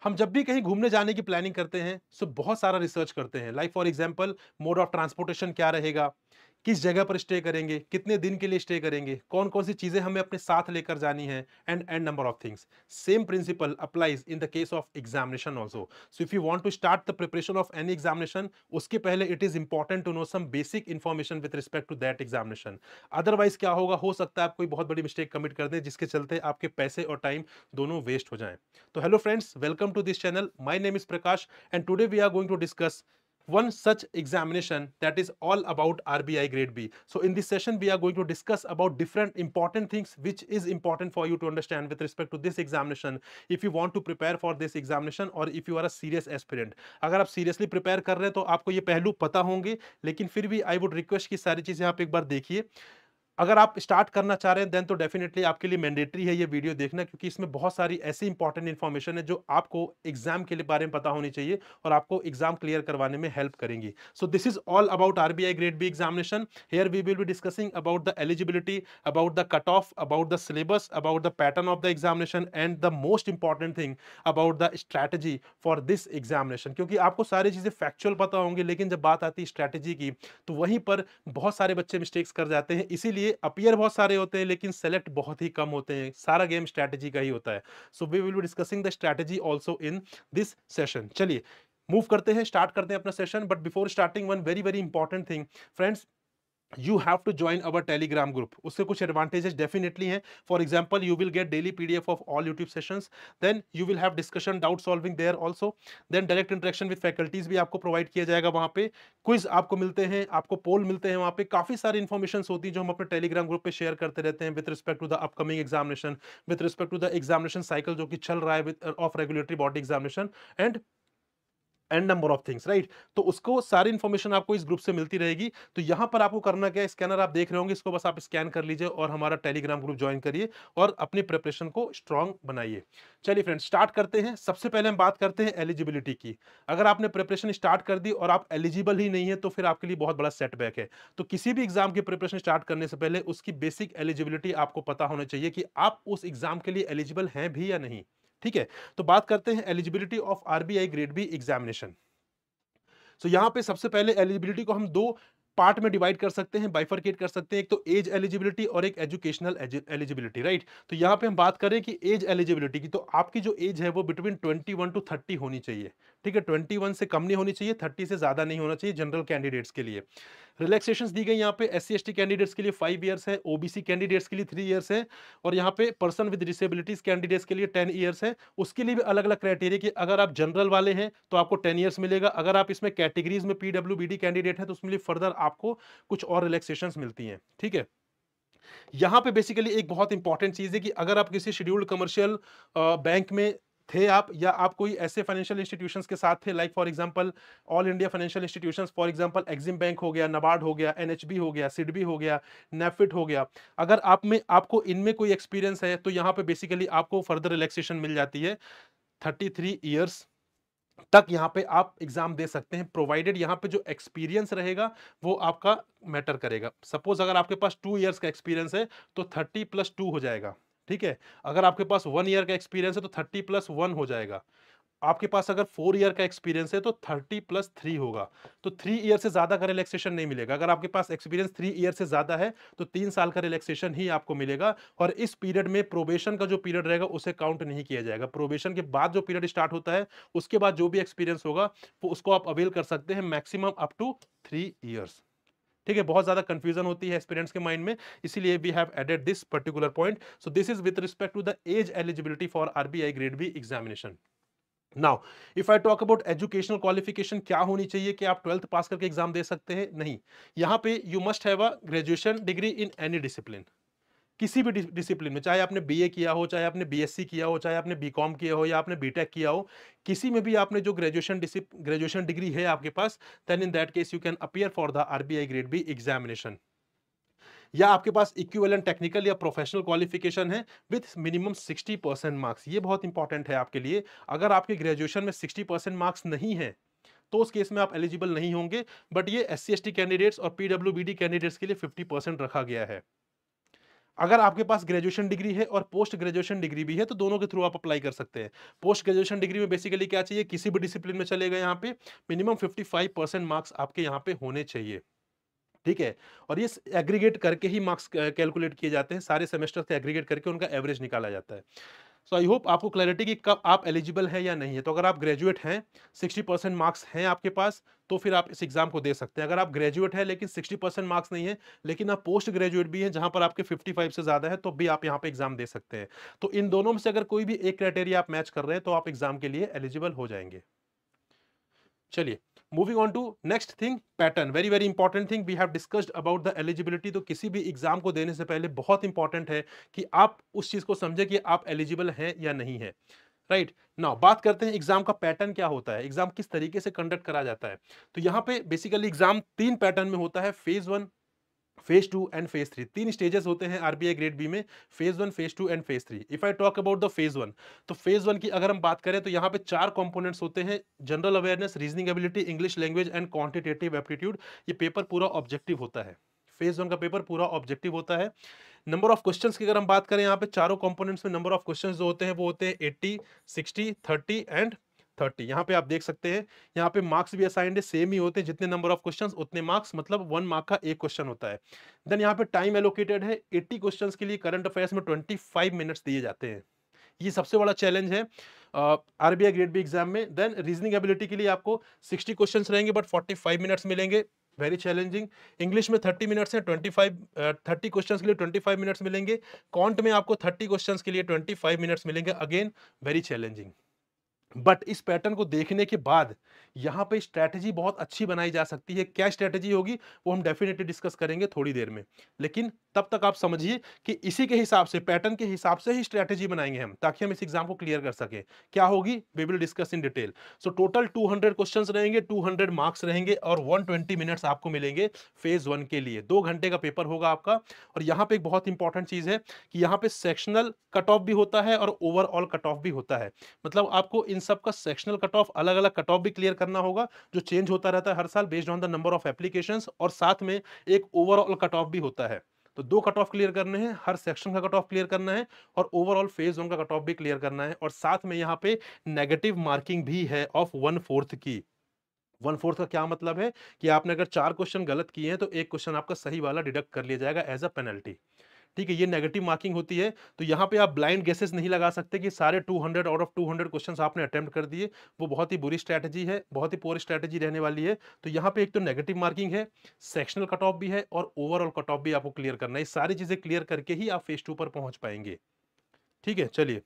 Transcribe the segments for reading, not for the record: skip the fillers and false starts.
हम जब भी कहीं घूमने जाने की प्लानिंग करते हैं सो बहुत सारा रिसर्च करते हैं। Like for example mode of transportation क्या रहेगा, किस जगह पर स्टे करेंगे, कितने दिन के लिए स्टे करेंगे, कौन कौन सी चीजें हमें अपने साथ लेकर जानी है, and number of things. Same principle applies in the case of examination also. So if you want to start the preparation of any examination, उसके पहले it is important to know some basic information with respect to that examination. Otherwise क्या होगा, हो सकता है आप कोई बहुत बड़ी मिस्टेक कमिट कर दें जिसके चलते आपके पैसे और टाइम दोनों वेस्ट हो जाएं। तो hello friends, welcome to this channel. My name is Prakash and today we are going to discuss one such examination that is all about RBI grade B. So in this session we are going to discuss about different important things which is important for you to understand with respect to this examination if you want to prepare for this examination or if you are a serious aspirant. अगर आप seriously prepare कर रहे हैं तो आपको ये पहलू पता होंगे, लेकिन फिर भी आई वुड रिक्वेस्ट कि सारी चीजें आप एक बार देखिए। अगर आप स्टार्ट करना चाह रहे हैं देन तो डेफिनेटली आपके लिए मैंडेटरी है ये वीडियो देखना, क्योंकि इसमें बहुत सारी ऐसी इंपॉर्टेंट इंफॉर्मेशन है जो आपको एग्जाम के लिए बारे में पता होनी चाहिए और आपको एग्जाम क्लियर करवाने में हेल्प करेंगी। So this is all about RBI grade B examination. Here we will be discussing about the eligibility, about the cut off, about the syllabus, about the pattern of the examination and the most important thing about the strategy for this examination. क्योंकि आपको सारी चीजें factual पता होंगी, लेकिन जब बात आती है स्ट्रैटेजी की तो वहीं पर बहुत सारे बच्चे मिस्टेक्स कर जाते हैं। इसीलिए अपीयर बहुत सारे होते हैं लेकिन सेलेक्ट बहुत ही कम होते हैं। सारा गेम स्ट्रैटेजी का ही होता है। So we will be discussing the strategy also in this session. चलिए मूव करते हैं, स्टार्ट करते हैं अपना session. But before starting one very very important thing friends, you have to join our telegram group. उससे कुछ advantages definitely हैं. For example, you will get daily pdf of all YouTube sessions, then you will have discussion doubt solving there also, then direct interaction with faculties भी आपको provide किया जाएगा वहां पे, quiz आपको मिलते हैं, आपको poll मिलते हैं वहां पे, काफी सारी informations होती है जो हम अपने telegram group पे share करते रहते हैं with respect to the upcoming examination, with respect to the examination cycle जो कि चल रहा है with of regulatory body examination and and number of things, right. तो उसको सारी इंफॉर्मेशन आपको इस ग्रुप से मिलती रहेगी। तो यहां पर आपको करना क्या है, स्कैनर आप देख रहे होंगे, इसको बस आप स्कैन कर लीजिए और हमारा टेलीग्राम ग्रुप ज्वाइन करिए और अपनी प्रिपरेशन को स्ट्रांग बनाइए। चलिए फ्रेंड्स स्टार्ट करते हैं। सबसे पहले हम बात करते हैं एलिजिबिलिटी की। अगर आपने प्रिपरेशन स्टार्ट कर दी और आप एलिजिबल ही नहीं है तो फिर आपके लिए बहुत बड़ा सेटबैक है। तो किसी भी एग्जाम की प्रिपरेशन स्टार्ट करने से पहले उसकी बेसिक एलिजिबिलिटी आपको पता होना चाहिए कि आप उस एग्जाम के लिए एलिजिबल हैं भी या नहीं। ठीक है, तो बात करते हैं eligibility of RBI grade B examination. So यहां पे सबसे पहले एलिजिबिलिटी को हम दो पार्ट में डिवाइड कर सकते हैं, बाइफरकेट कर सकते हैं। एक तो एज एलिजिबिलिटी और एक एजुकेशनल एलिजिबिलिटी, राइट। तो यहां पे हम बात करें कि एज एलिजिबिलिटी की, तो आपकी जो एज है वो बिटवीन 21 टू 30 होनी चाहिए। ठीक है, 21 से कम नहीं होनी चाहिए, 30 से ज्यादा नहीं होना चाहिए जनरल कैंडिडेट्स के लिए। रिलैक्सेशंस दी गई यहाँ पे एससी एसटी कैंडिडेट्स के लिए 5 इयर्स है, ओबीसी कैंडिडेट्स के लिए 3 इयर्स है, और यहाँ पे पर्सन विद डिसेबिलिटीज कैंडिडेट्स के लिए 10 इयर्स है। उसके लिए भी अलग अलग क्राइटेरिया कि अगर आप जनरल वाले हैं तो आपको 10 इयर्स मिलेगा, अगर आप इसमें कैटेगरीज में पीडब्ल्यूबीडी कैंडिडेट है तो उसमें लिए फर्दर आपको कुछ और रिलैक्सेशंस मिलती हैं। ठीक है, यहां पे बेसिकली एक बहुत इंपॉर्टेंट चीज है कि अगर आप किसी शेड्यूल्ड कमर्शियल बैंक में थे आप, या आप कोई ऐसे फाइनेंशियल इंस्टीट्यूशंस के साथ थे, like for example all India financial institutions, for example Exim bank हो गया, नाबार्ड हो गया, एनएचबी हो गया, सिडबी हो गया, नेफिट हो गया, अगर आप में आपको इनमें कोई एक्सपीरियंस है तो यहाँ पे बेसिकली आपको फर्दर रिलैक्सेशन मिल जाती है। 33 इयर्स तक यहाँ पे आप एग्जाम दे सकते हैं, प्रोवाइडेड यहाँ पे जो एक्सपीरियंस रहेगा वो आपका मैटर करेगा। सपोज अगर आपके पास 2 इयर्स का एक्सपीरियंस है तो 30+2 हो जाएगा। ठीक है, अगर आपके पास 1 ईयर का एक्सपीरियंस है तो 30+1 हो जाएगा। आपके पास अगर 4 ईयर का एक्सपीरियंस है तो 30+3 होगा। तो 3 ईयर से ज्यादा का रिलैक्सेशन नहीं मिलेगा। अगर आपके पास एक्सपीरियंस 3 ईयर से ज्यादा है तो 3 साल का रिलैक्सेशन ही आपको मिलेगा, और इस पीरियड में प्रोबेशन का जो पीरियड रहेगा उसे काउंट नहीं किया जाएगा। प्रोबेशन के बाद जो पीरियड स्टार्ट होता है उसके बाद जो भी एक्सपीरियंस होगा वो उसको आप अवेल कर सकते हैं मैक्सिमम अप टू 3 ईयर्स। ठीक है, बहुत ज्यादा कंफ्यूजन होती है एस्पिरेंट्स के माइंड में, इसीलिए we have added this particular point. So this is with respect to the age eligibility for RBI grade B examination. Now if I talk about educational qualification, क्या होनी चाहिए कि आप 12th पास करके एग्जाम दे सकते हैं? नहीं, यहां पे you must have a graduation degree in any discipline. किसी भी डिसिप्लिन में, चाहे आपने बीए किया हो, चाहे आपने बीएससी किया हो, चाहे आपने बीकॉम किया हो या आपने बीटेक किया हो, किसी में भी आपने जो ग्रेजुएशन डिग्री है आपके पास, then in that case you can appear for the RBI grade B examination. या आपके पास इक्विवेलेंट टेक्निकल या प्रोफेशनल क्वालिफिकेशन है विद मिनिमम 60% मार्क्स। ये बहुत इंपॉर्टेंट है आपके लिए। अगर आपके ग्रेजुएशन में 60% मार्क्स नहीं है तो उस केस में आप एलिजिबल नहीं होंगे, बट ये एससी एसटी कैंडिडेट्स और पीडब्ल्यूबीडी कैंडिडेट्स के लिए 50% रखा गया है। अगर आपके पास ग्रेजुएशन डिग्री है और पोस्ट ग्रेजुएशन डिग्री भी है तो दोनों के थ्रू आप अप्लाई कर सकते हैं। पोस्ट ग्रेजुएशन डिग्री में बेसिकली क्या चाहिए, किसी भी डिसिप्लिन में चलेगा यहाँ पे मिनिमम 55% मार्क्स आपके यहाँ पे होने चाहिए। ठीक है? और ये एग्रीगेट करके ही मार्क्स कैलकुलेट किए जाते हैं, सारे सेमेस्टर से एग्रीगेट करके उनका एवरेज निकाला जाता है। सो आई होप आपको क्लैरिटी कि कब आप एलिजिबल हैं या नहीं है। तो अगर आप ग्रेजुएट हैं, 60% मार्क्स हैं आपके पास, तो फिर आप इस एग्जाम को दे सकते हैं। अगर आप ग्रेजुएट हैं लेकिन 60% मार्क्स नहीं है, लेकिन आप पोस्ट ग्रेजुएट भी हैं जहां पर आपके 55 से ज्यादा है, तो भी आप यहां पे एग्जाम दे सकते हैं। तो इन दोनों में से अगर कोई भी एक क्राइटेरिया आप मैच कर रहे हैं तो आप एग्जाम के लिए एलिजिबल हो जाएंगे। चलिए, moving on to next thing, pattern. Very very important thing we have discussed about the eligibility. तो किसी भी एग्जाम को देने से पहले बहुत इंपॉर्टेंट है कि आप उस चीज को समझे कि आप एलिजिबल हैं या नहीं है। राइट नाउ बात करते हैं एग्जाम का पैटर्न क्या होता है, एग्जाम किस तरीके से कंडक्ट करा जाता है। तो यहाँ पे बेसिकली एग्जाम तीन पैटर्न में होता है, फेज 1, फेज 2 एंड फेज 3। तीन स्टेजेस होते हैं आरबीआई ग्रेड बी में, phase 1, phase 2 and phase 3। If I talk about the phase 1, तो फेज 1 की अगर हम बात करें तो यहाँ पे चार कंपोनेंट्स होते हैं, general awareness, reasoning ability, English language and quantitative aptitude. ये पेपर पूरा ऑब्जेक्टिव होता है, फेज 1 का पेपर पूरा ऑब्जेक्टिव होता है। नंबर ऑफ क्वेश्चंस की अगर हम बात करें, यहाँ पे चारों कंपोनेंट्स में नंबर ऑफ क्वेश्चंस जो होते हैं वो होते हैं 80, 60, 30 एंड 30। यहाँ पे आप देख सकते हैं, यहाँ पे मार्क्स भी असाइंड है, सेम ही होते हैं, जितने नंबर ऑफ क्वेश्चंस उतने मार्क्स, मतलब 1 मार्क का एक क्वेश्चन होता है। देन यहाँ पे टाइम एलोकेटेड है 80 क्वेश्चंस के लिए, करंट अफेयर्स में 25 मिनट्स दिए जाते हैं। ये सबसे बड़ा चैलेंज है आरबीआई ग्रेड बी एग्जाम में। देन रीजनिंग एबिलिटी के लिए आपको 60 क्वेश्चंस रहेंगे बट 45 मिनट्स मिलेंगे, वेरी चैलेंजिंग। इंग्लिश में 30 मिनट्स है, 30 क्वेश्चंस के लिए 25 मिनट्स मिलेंगे। क्वांट में आपको 30 क्वेश्चंस के लिए 25 मिनट्स मिलेंगे, अगेन वेरी चैलेंजिंग। बट इस पैटर्न को देखने के बाद यहां पे स्ट्रैटेजी बहुत अच्छी बनाई जा सकती है। क्या स्ट्रैटेजी होगी वो हम डेफिनेटली डिस्कस करेंगे थोड़ी देर में, लेकिन तब तक आप समझिए कि इसी के हिसाब से, पैटर्न के हिसाब से ही स्ट्रैटेजी बनाएंगे हम, ताकि हम इस एग्जाम को क्लियर कर सके। क्या होगी, we will discuss in detail. So total 200 questions रहेंगे, 200 मार्क्स रहेंगे और 120 मिनट्स आपको मिलेंगे फेज 1 के लिए। 2 घंटे का पेपर होगा आपका। और यहाँ पे एक बहुत इंपॉर्टेंट चीज है कि यहाँ पे सेक्शनल कट ऑफ भी होता है और ओवरऑल कट ऑफ भी होता है। मतलब आपको इन सब का सेक्शनल कट ऑफ, अलग अलग कट ऑफ भी क्लियर करना होगा, जो चेंज होता रहता है हर साल based on the number of applications, और साथ में एक ओवरऑल कट ऑफ भी होता है। तो 2 कट ऑफ क्लियर करने हैं, हर सेक्शन का कट ऑफ क्लियर करना है और ओवरऑल फेज 1 का कट ऑफ भी क्लियर करना है। और साथ में यहाँ पे नेगेटिव मार्किंग भी है ऑफ 1/4 की। 1/4 का क्या मतलब है कि आपने अगर 4 क्वेश्चन गलत किए हैं तो एक क्वेश्चन आपका सही वाला डिडक्ट कर लिया जाएगा एज अ पेनल्टी। ठीक है, ये नेगेटिव मार्किंग होती है। तो यहाँ पे आप ब्लाइंड गेसेस नहीं लगा सकते कि सारे 200 आउट ऑफ 200 क्वेश्चंस आपने अटेम्प्ट कर दिए, वो बहुत ही बुरी स्ट्रैटेजी है, बहुत ही पुअर स्ट्रैटेजी रहने वाली है। तो यहाँ पे एक तो नेगेटिव मार्किंग है, सेक्शनल कट ऑफ भी है और ओवरऑल कट ऑफ भी आपको क्लियर करना है। ये सारी चीजें क्लियर करके ही आप फेज 2 पर पहुंच पाएंगे। ठीक है, चलिए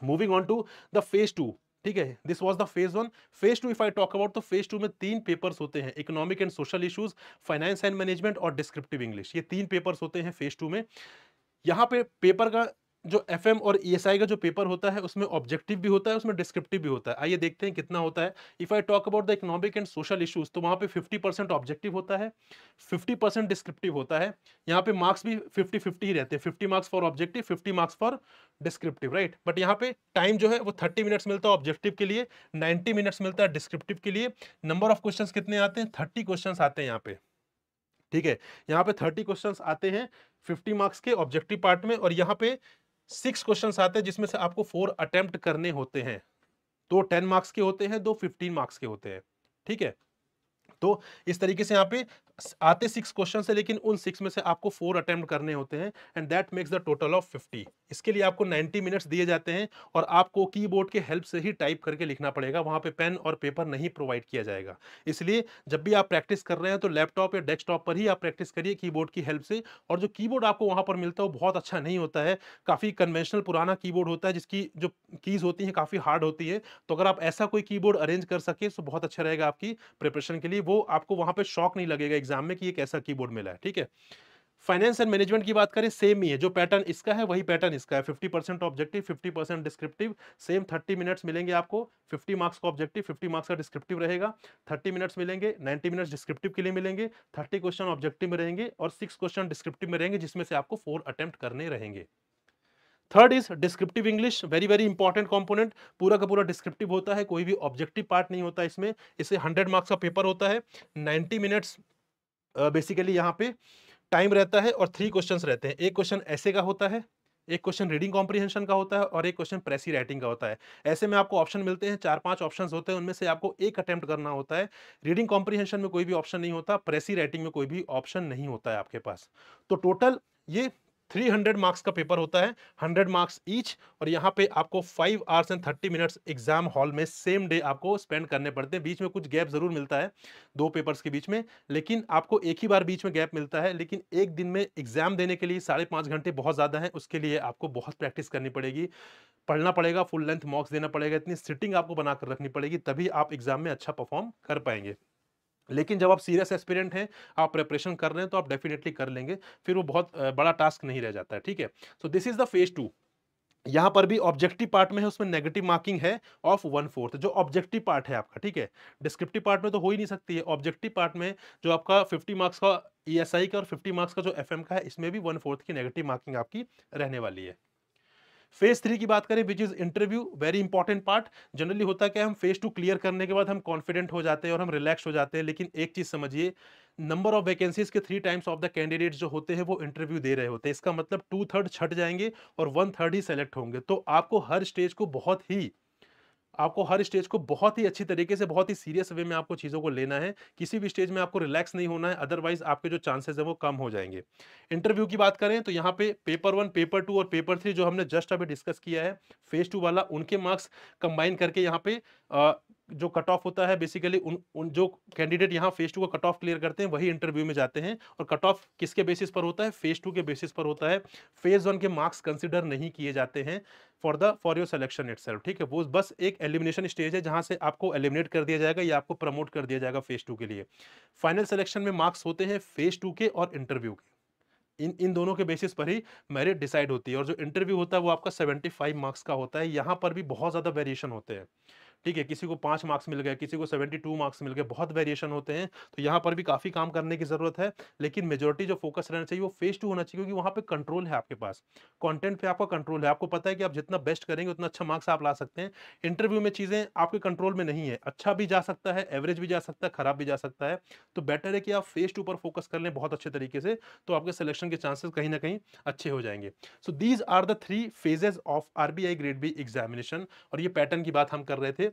moving on to the phase 2। ठीक है, this was the phase 1। Phase 2 if I talk about, तो फेज 2 में 3 पेपर्स होते हैं, economic and social issues, finance and management और डिस्क्रिप्टिव इंग्लिश। ये 3 पेपर्स होते हैं फेज 2 में। यहाँ पे पेपर का जो एफएम और ईएसआई का जो पेपर होता है उसमें ऑब्जेक्टिव भी होता है, उसमें डिस्क्रिप्टिव भी होता है। आइए देखते हैं कितना होता है। If I talk about the economic and social issues, तो वहां पे 50% ऑब्जेक्टिव होता है, 50% डिस्क्रिप्टिव होता है। यहाँ पे मार्क्स भी 50-50 ही रहते हैं, 50 marks for objective, 50 marks for descriptive. Right, but यहाँ पे टाइम जो है वो 30 मिनट्स मिलता है ऑब्जेक्टिव के लिए, 90 मिनट्स मिलता है डिस्क्रिप्टिव के लिए। नंबर ऑफ क्वेश्चन कितने आते हैं, 30 क्वेश्चन आते हैं यहाँ पे। ठीक है, यहाँ पे 30 क्वेश्चंस आते हैं 50 मार्क्स के ऑब्जेक्टिव पार्ट में, और यहाँ पे 6 क्वेश्चंस आते हैं जिसमें से आपको 4 अटेम्प्ट करने होते हैं। 2 10 मार्क्स के होते हैं, 2 15 मार्क्स के होते हैं। ठीक है, तो इस तरीके से यहाँ पे आते 6 क्वेश्चन है, लेकिन उन 6 में से आपको 4 अटेम्प्ट करने होते हैं and that makes the total of 50। इसके लिए आपको 90 मिनट्स दिए जाते हैं और आपको कीबोर्ड के हेल्प से ही टाइप करके लिखना पड़ेगा, वहां पे पेन और पेपर नहीं प्रोवाइड किया जाएगा। इसलिए जब भी आप प्रैक्टिस कर रहे हैं तो लैपटॉप या डेस्कटॉप पर ही आप प्रैक्टिस करिए कीबोर्ड की हेल्प से। और जो कीबोर्ड आपको वहां पर मिलता है वो बहुत अच्छा नहीं होता है, काफी कन्वेंशनल पुराना कीबोर्ड होता है जिसकी जो कीज होती है काफी हार्ड होती है। तो अगर आप ऐसा कोई कीबोर्ड अरेंज कर सके तो बहुत अच्छा रहेगा आपकी प्रिपरेशन के लिए, वो आपको वहां पे शॉक नहीं लगेगा एग्जाम में कि एक ऐसा कीबोर्ड मिला है। ठीक है, फाइनेंस एंड मैनेजमेंट की बात करें, सेम ही है, जो पैटर्न इसका है वही पैटर्न इसका है, 50% ऑब्जेक्टिव, 50% डिस्क्रिप्टिव। सेम 30 मिनट्स मिलेंगे आपको, 50 मार्क्स का ऑब्जेक्टिव, 50 मार्क्स का डिस्क्रिप्टिव रहेगा। 30 मिनट्स मिलेंगे, 90 मिनट्स डिस्क्रिप्टिव के लिए मिलेंगे, 30 क्वेश्चन ऑब्जेक्टिव में रहेंगे और 6 क्वेश्चन डिस्क्रिप्टिव में रहेंगे, जिसमें से आपको 4 अटेम्प्ट करने रहेंगे। Third is descriptive English, very very important component. पूरा का पूरा डिस्क्रिप्टिव होता है, कोई भी ऑब्जेक्टिव पार्ट नहीं होता इसमें। इसे 100 मार्क्स का पेपर होता है, 90 मिनट्स बेसिकली यहाँ पे टाइम रहता है और 3 क्वेश्चंस रहते हैं। एक क्वेश्चन ऐसे का होता है, एक क्वेश्चन रीडिंग कॉम्प्रिहेंशन का होता है और एक क्वेश्चन प्रेसी राइटिंग का होता है। ऐसे में आपको ऑप्शन मिलते हैं, 4-5 ऑप्शंस होते हैं, उनमें से आपको एक अटेम्प्ट करना होता है। रीडिंग कॉम्प्रिहेंशन में कोई भी ऑप्शन नहीं होता, प्रेसी राइटिंग में कोई भी ऑप्शन नहीं होता है आपके पास। तो टोटल ये 300 मार्क्स का पेपर होता है, 100 मार्क्स ईच, और यहाँ पे आपको 5 hours and 30 minutes exam hall में सेम डे आपको स्पेंड करने पड़ते हैं। बीच में कुछ गैप जरूर मिलता है 2 पेपर्स के बीच में, लेकिन आपको एक ही बार बीच में गैप मिलता है। लेकिन एक दिन में एग्जाम देने के लिए 5.5 घंटे बहुत ज्यादा है, उसके लिए आपको बहुत प्रैक्टिस करनी पड़ेगी, पढ़ना पड़ेगा, फुल लेंथ मॉक्स देना पड़ेगा, इतनी सिटिंग आपको बनाकर रखनी पड़ेगी, तभी आप एग्जाम में अच्छा परफॉर्म कर पाएंगे। लेकिन जब आप सीरियस एस्पिरेंट हैं, आप प्रिपरेशन कर रहे हैं, तो आप डेफिनेटली कर लेंगे, फिर वो बहुत बड़ा टास्क नहीं रह जाता है। ठीक है, सो दिस इज द फेज 2। यहां पर भी ऑब्जेक्टिव पार्ट में है, उसमें नेगेटिव मार्किंग है ऑफ 1/4, जो ऑब्जेक्टिव पार्ट है आपका। ठीक है, डिस्क्रिप्टिव पार्ट में तो हो ही नहीं सकती है। ऑब्जेक्टिव पार्ट में जो आपका 50 मार्क्स का ईएसआई का और 50 मार्क्स का जो एफएम का है, इसमें भी 1/4 की नेगेटिव मार्किंग आपकी रहने वाली है। फेज 3 की बात करें, which is interview, very important part. Generally होता क्या है, हम फेज 2 क्लियर करने के बाद हम कॉन्फिडेंट हो जाते हैं और हम रिलैक्स हो जाते हैं, लेकिन एक चीज समझिए, नंबर ऑफ वैकेंसीज के 3 टाइम्स ऑफ द कैंडिडेट्स जो होते हैं वो इंटरव्यू दे रहे होते हैं। इसका मतलब 2/3 छट जाएंगे और 1/3 ही सेलेक्ट होंगे। तो आपको हर स्टेज को बहुत ही अच्छी तरीके से, बहुत ही सीरियस वे में आपको चीज़ों को लेना है। किसी भी स्टेज में आपको रिलैक्स नहीं होना है, अदरवाइज आपके जो चांसेस हैं वो कम हो जाएंगे। इंटरव्यू की बात करें तो यहाँ पे पेपर 1, पेपर 2 और पेपर 3 जो हमने जस्ट अभी डिस्कस किया है, फेज 2 वाला, उनके मार्क्स कंबाइन करके यहाँ पे जो कट ऑफ होता है, बेसिकली उन उन जो कैंडिडेट यहाँ फेज 2 का कट ऑफ क्लियर करते हैं वही इंटरव्यू में जाते हैं। और कट ऑफ किसके बेसिस पर होता है? फेज 2 के बेसिस पर होता है। फेज 1 के मार्क्स कंसिडर नहीं किए जाते हैं फॉर योर सिलेक्शन इटसेल्फ। ठीक है, वो बस एक एलिमिनेशन स्टेज है जहां से आपको एलिमिनेट कर दिया जाएगा या आपको प्रमोट कर दिया जाएगा फेज 2 के लिए। फाइनल सिलेक्शन में मार्क्स होते हैं फेज 2 के और इंटरव्यू के। इन इन दोनों के बेसिस पर ही मेरिट डिसाइड होती है। और जो इंटरव्यू होता है वो आपका 75 मार्क्स का होता है। यहां पर भी बहुत ज्यादा वेरिएशन होते हैं। ठीक है, किसी को 5 मार्क्स मिल गए, किसी को 72 मार्क्स मिल गए, बहुत वेरिएशन होते हैं। तो यहाँ पर भी काफी काम करने की जरूरत है, लेकिन मेजोरिटी जो फोकस रहना चाहिए वो फेज 2 होना चाहिए, क्योंकि वहां पे कंट्रोल है आपके पास, कंटेंट पे आपका कंट्रोल है। आपको पता है कि आप जितना बेस्ट करेंगे उतना अच्छा मार्क्स आप ला सकते हैं। इंटरव्यू में चीजें आपके कंट्रोल में नहीं है, अच्छा भी जा सकता है, एवरेज भी जा सकता है, खराब भी जा सकता है। तो बेटर है कि आप फेज 2 पर फोकस कर लें बहुत अच्छे तरीके से, तो आपके सिलेक्शन के चांसेस कहीं ना कहीं अच्छे हो जाएंगे। So these are the 3 phases of RBI grade B examination. और ये पैटर्न की बात हम कर रहे थे।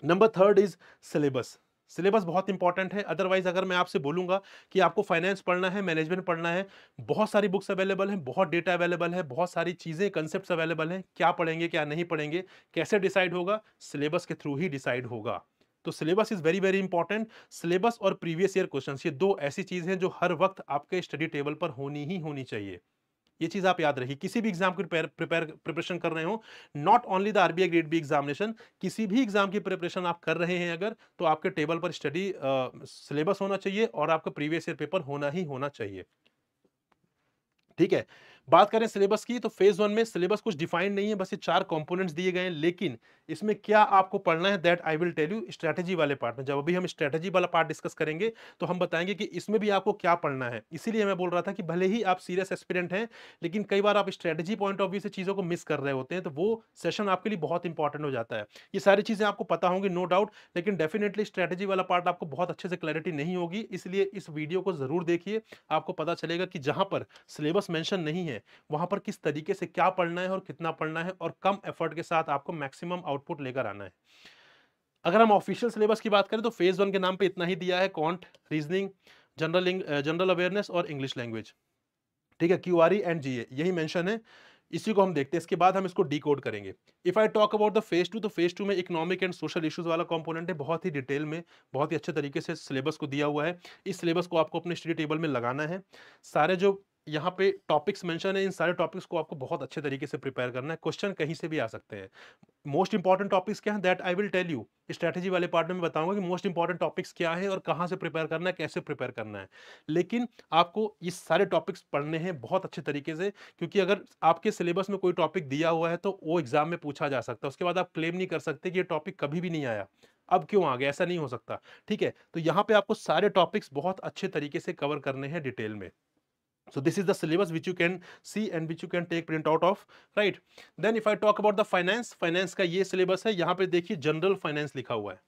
Number 3 is syllabus. सिलेबस बहुत इंपॉर्टेंट है। अदरवाइज अगर मैं आपसे बोलूंगा कि आपको फाइनेंस पढ़ना है, मैनेजमेंट पढ़ना है, बहुत सारी बुक्स अवेलेबल हैं, बहुत डेटा अवेलेबल है, बहुत सारी चीजें, कंसेप्ट्स अवेलेबल हैं, क्या पढ़ेंगे क्या नहीं पढ़ेंगे, कैसे डिसाइड होगा? सिलेबस के थ्रू ही डिसाइड होगा। तो syllabus is very very important. Syllabus और प्रीवियस ईयर क्वेश्चंस, ये दो ऐसी चीज हैं जो हर वक्त आपके स्टडी टेबल पर होनी ही होनी चाहिए। ये चीज आप याद रखिए, किसी भी एग्जाम की प्रिपरेशन कर रहे हो, not only the RBI grade B examination, किसी भी एग्जाम की प्रिपरेशन आप कर रहे हैं अगर, तो आपके टेबल पर स्टडी सिलेबस होना चाहिए और आपका प्रीवियस ईयर पेपर होना ही होना चाहिए। ठीक है, बात करें सिलेबस की, तो फेज 1 में सिलेबस कुछ डिफाइंड नहीं है, बस ये 4 कंपोनेंट्स दिए गए हैं। लेकिन इसमें क्या आपको पढ़ना है, that I will tell you strategy वाले पार्ट में। जब अभी हम स्ट्रेटेजी वाला पार्ट डिस्कस करेंगे तो हम बताएंगे कि इसमें भी आपको क्या पढ़ना है। इसीलिए मैं बोल रहा था कि भले ही आप सीरियस एस्पिरेंट हैं, लेकिन कई बार आप स्ट्रेटेजी पॉइंट ऑफ व्यू से चीजों को मिस कर रहे होते हैं, तो वो सेशन आपके लिए बहुत इंपॉर्टेंट हो जाता है। ये सारी चीजें आपको पता होंगी नो डाउट, लेकिन डेफिनेटली स्ट्रेटेजी वाला पार्ट आपको बहुत अच्छे से क्लैरिटी नहीं होगी। इसलिए इस वीडियो को जरूर देखिए, आपको पता चलेगा कि जहां पर सिलेबस मेंशन नहीं है वहां पर किस तरीके से क्या पढ़ना है और कितना पढ़ना है, और कम एफर्ट के साथ आपको मैक्सिमम आउटपुट लेकर आना है। अगर हम ऑफिशियल सिलेबस की बात करें तो फेज 1 के नाम पे इतना ही दिया है, क्वांट, रीजनिंग, जनरल अवेयरनेस और इंग्लिश लैंग्वेज। ठीक है, क्यूआरई एंड जीए यही मेंशन है। इसी को हम देखते हैं, इसके बाद हम इसको डिकोड करेंगे। If I talk about the phase 2, तो फेज 2 में इकोनॉमिक एंड सोशल इश्यूज वाला कंपोनेंट है, बहुत ही डिटेल में, बहुत ही अच्छे तरीके से सिलेबस को दिया हुआ है। इस सिलेबस को आपको अपने स्टडी टेबल में लगाना है। सारे जो यहाँ पे टॉपिक्स मेंशन है, इन सारे टॉपिक्स को आपको बहुत अच्छे तरीके से प्रिपेयर करना है। क्वेश्चन कहीं से भी आ सकते हैं। मोस्ट इंपॉर्टेंट टॉपिक्स क्या है, that I will tell you. Strategy वाले पार्ट में मैं बताऊंगा कि मोस्ट इंपॉर्टेंट टॉपिक्स क्या है और कहां से प्रिपेयर करना है, कैसे प्रिपेयर करना है। लेकिन आपको ये सारे टॉपिक्स पढ़ने हैं बहुत अच्छे तरीके से, क्योंकि अगर आपके सिलेबस में कोई टॉपिक दिया हुआ है तो वो एग्जाम में पूछा जा सकता है। उसके बाद आप क्लेम नहीं कर सकते कि ये टॉपिक कभी भी नहीं आया, अब क्यों आ गया, ऐसा नहीं हो सकता। ठीक है, तो यहाँ पे आपको सारे टॉपिक्स बहुत अच्छे तरीके से कवर करने हैं डिटेल में। So this is the syllabus which you can see and which you can take print out of, right? Then if I talk about the finance का ये syllabus है। यहाँ पे देखिए जनरल फाइनेंस लिखा हुआ है।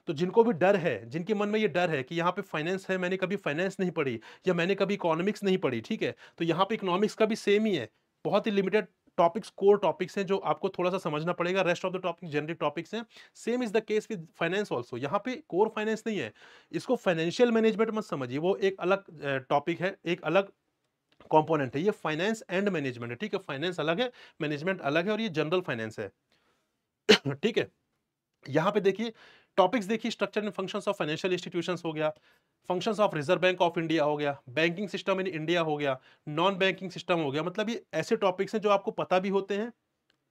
तो जिनको भी डर है, जिनके मन में ये डर है कि यहाँ पे फाइनेंस है, मैंने कभी फाइनेंस नहीं पढ़ी या मैंने कभी इकोनॉमिक्स नहीं पढ़ी, ठीक है? तो यहाँ पे इकोनॉमिक्स का भी सेम ही है। बहुत ही लिमिटेड टॉपिक्स, कोर टॉपिक्स हैं जो आपको थोड़ा-सा समझना पड़ेगा, rest of the topic generic topics हैं। Same is the case with finance also. यहाँ पे कोर फाइनेंस नहीं है, इसको फाइनेंशियल मैनेजमेंट मत समझिए, वो एक अलग टॉपिक है, एक अलग कंपोनेंट है। ये फाइनेंस एंड मैनेजमेंट है, ठीक है? फाइनेंस अलग है, मैनेजमेंट अलग है और ये जनरल फाइनेंस है, ठीक है? यहाँ पे देखिए टॉपिक्स देखिए, structure and functions of financial institutions हो गया, functions of reserve bank of India हो गया, बैंकिंग सिस्टम इन इंडिया हो गया, नॉन बैंकिंग सिस्टम हो गया। मतलब ये ऐसे टॉपिक्स हैं जो आपको पता भी होते हैं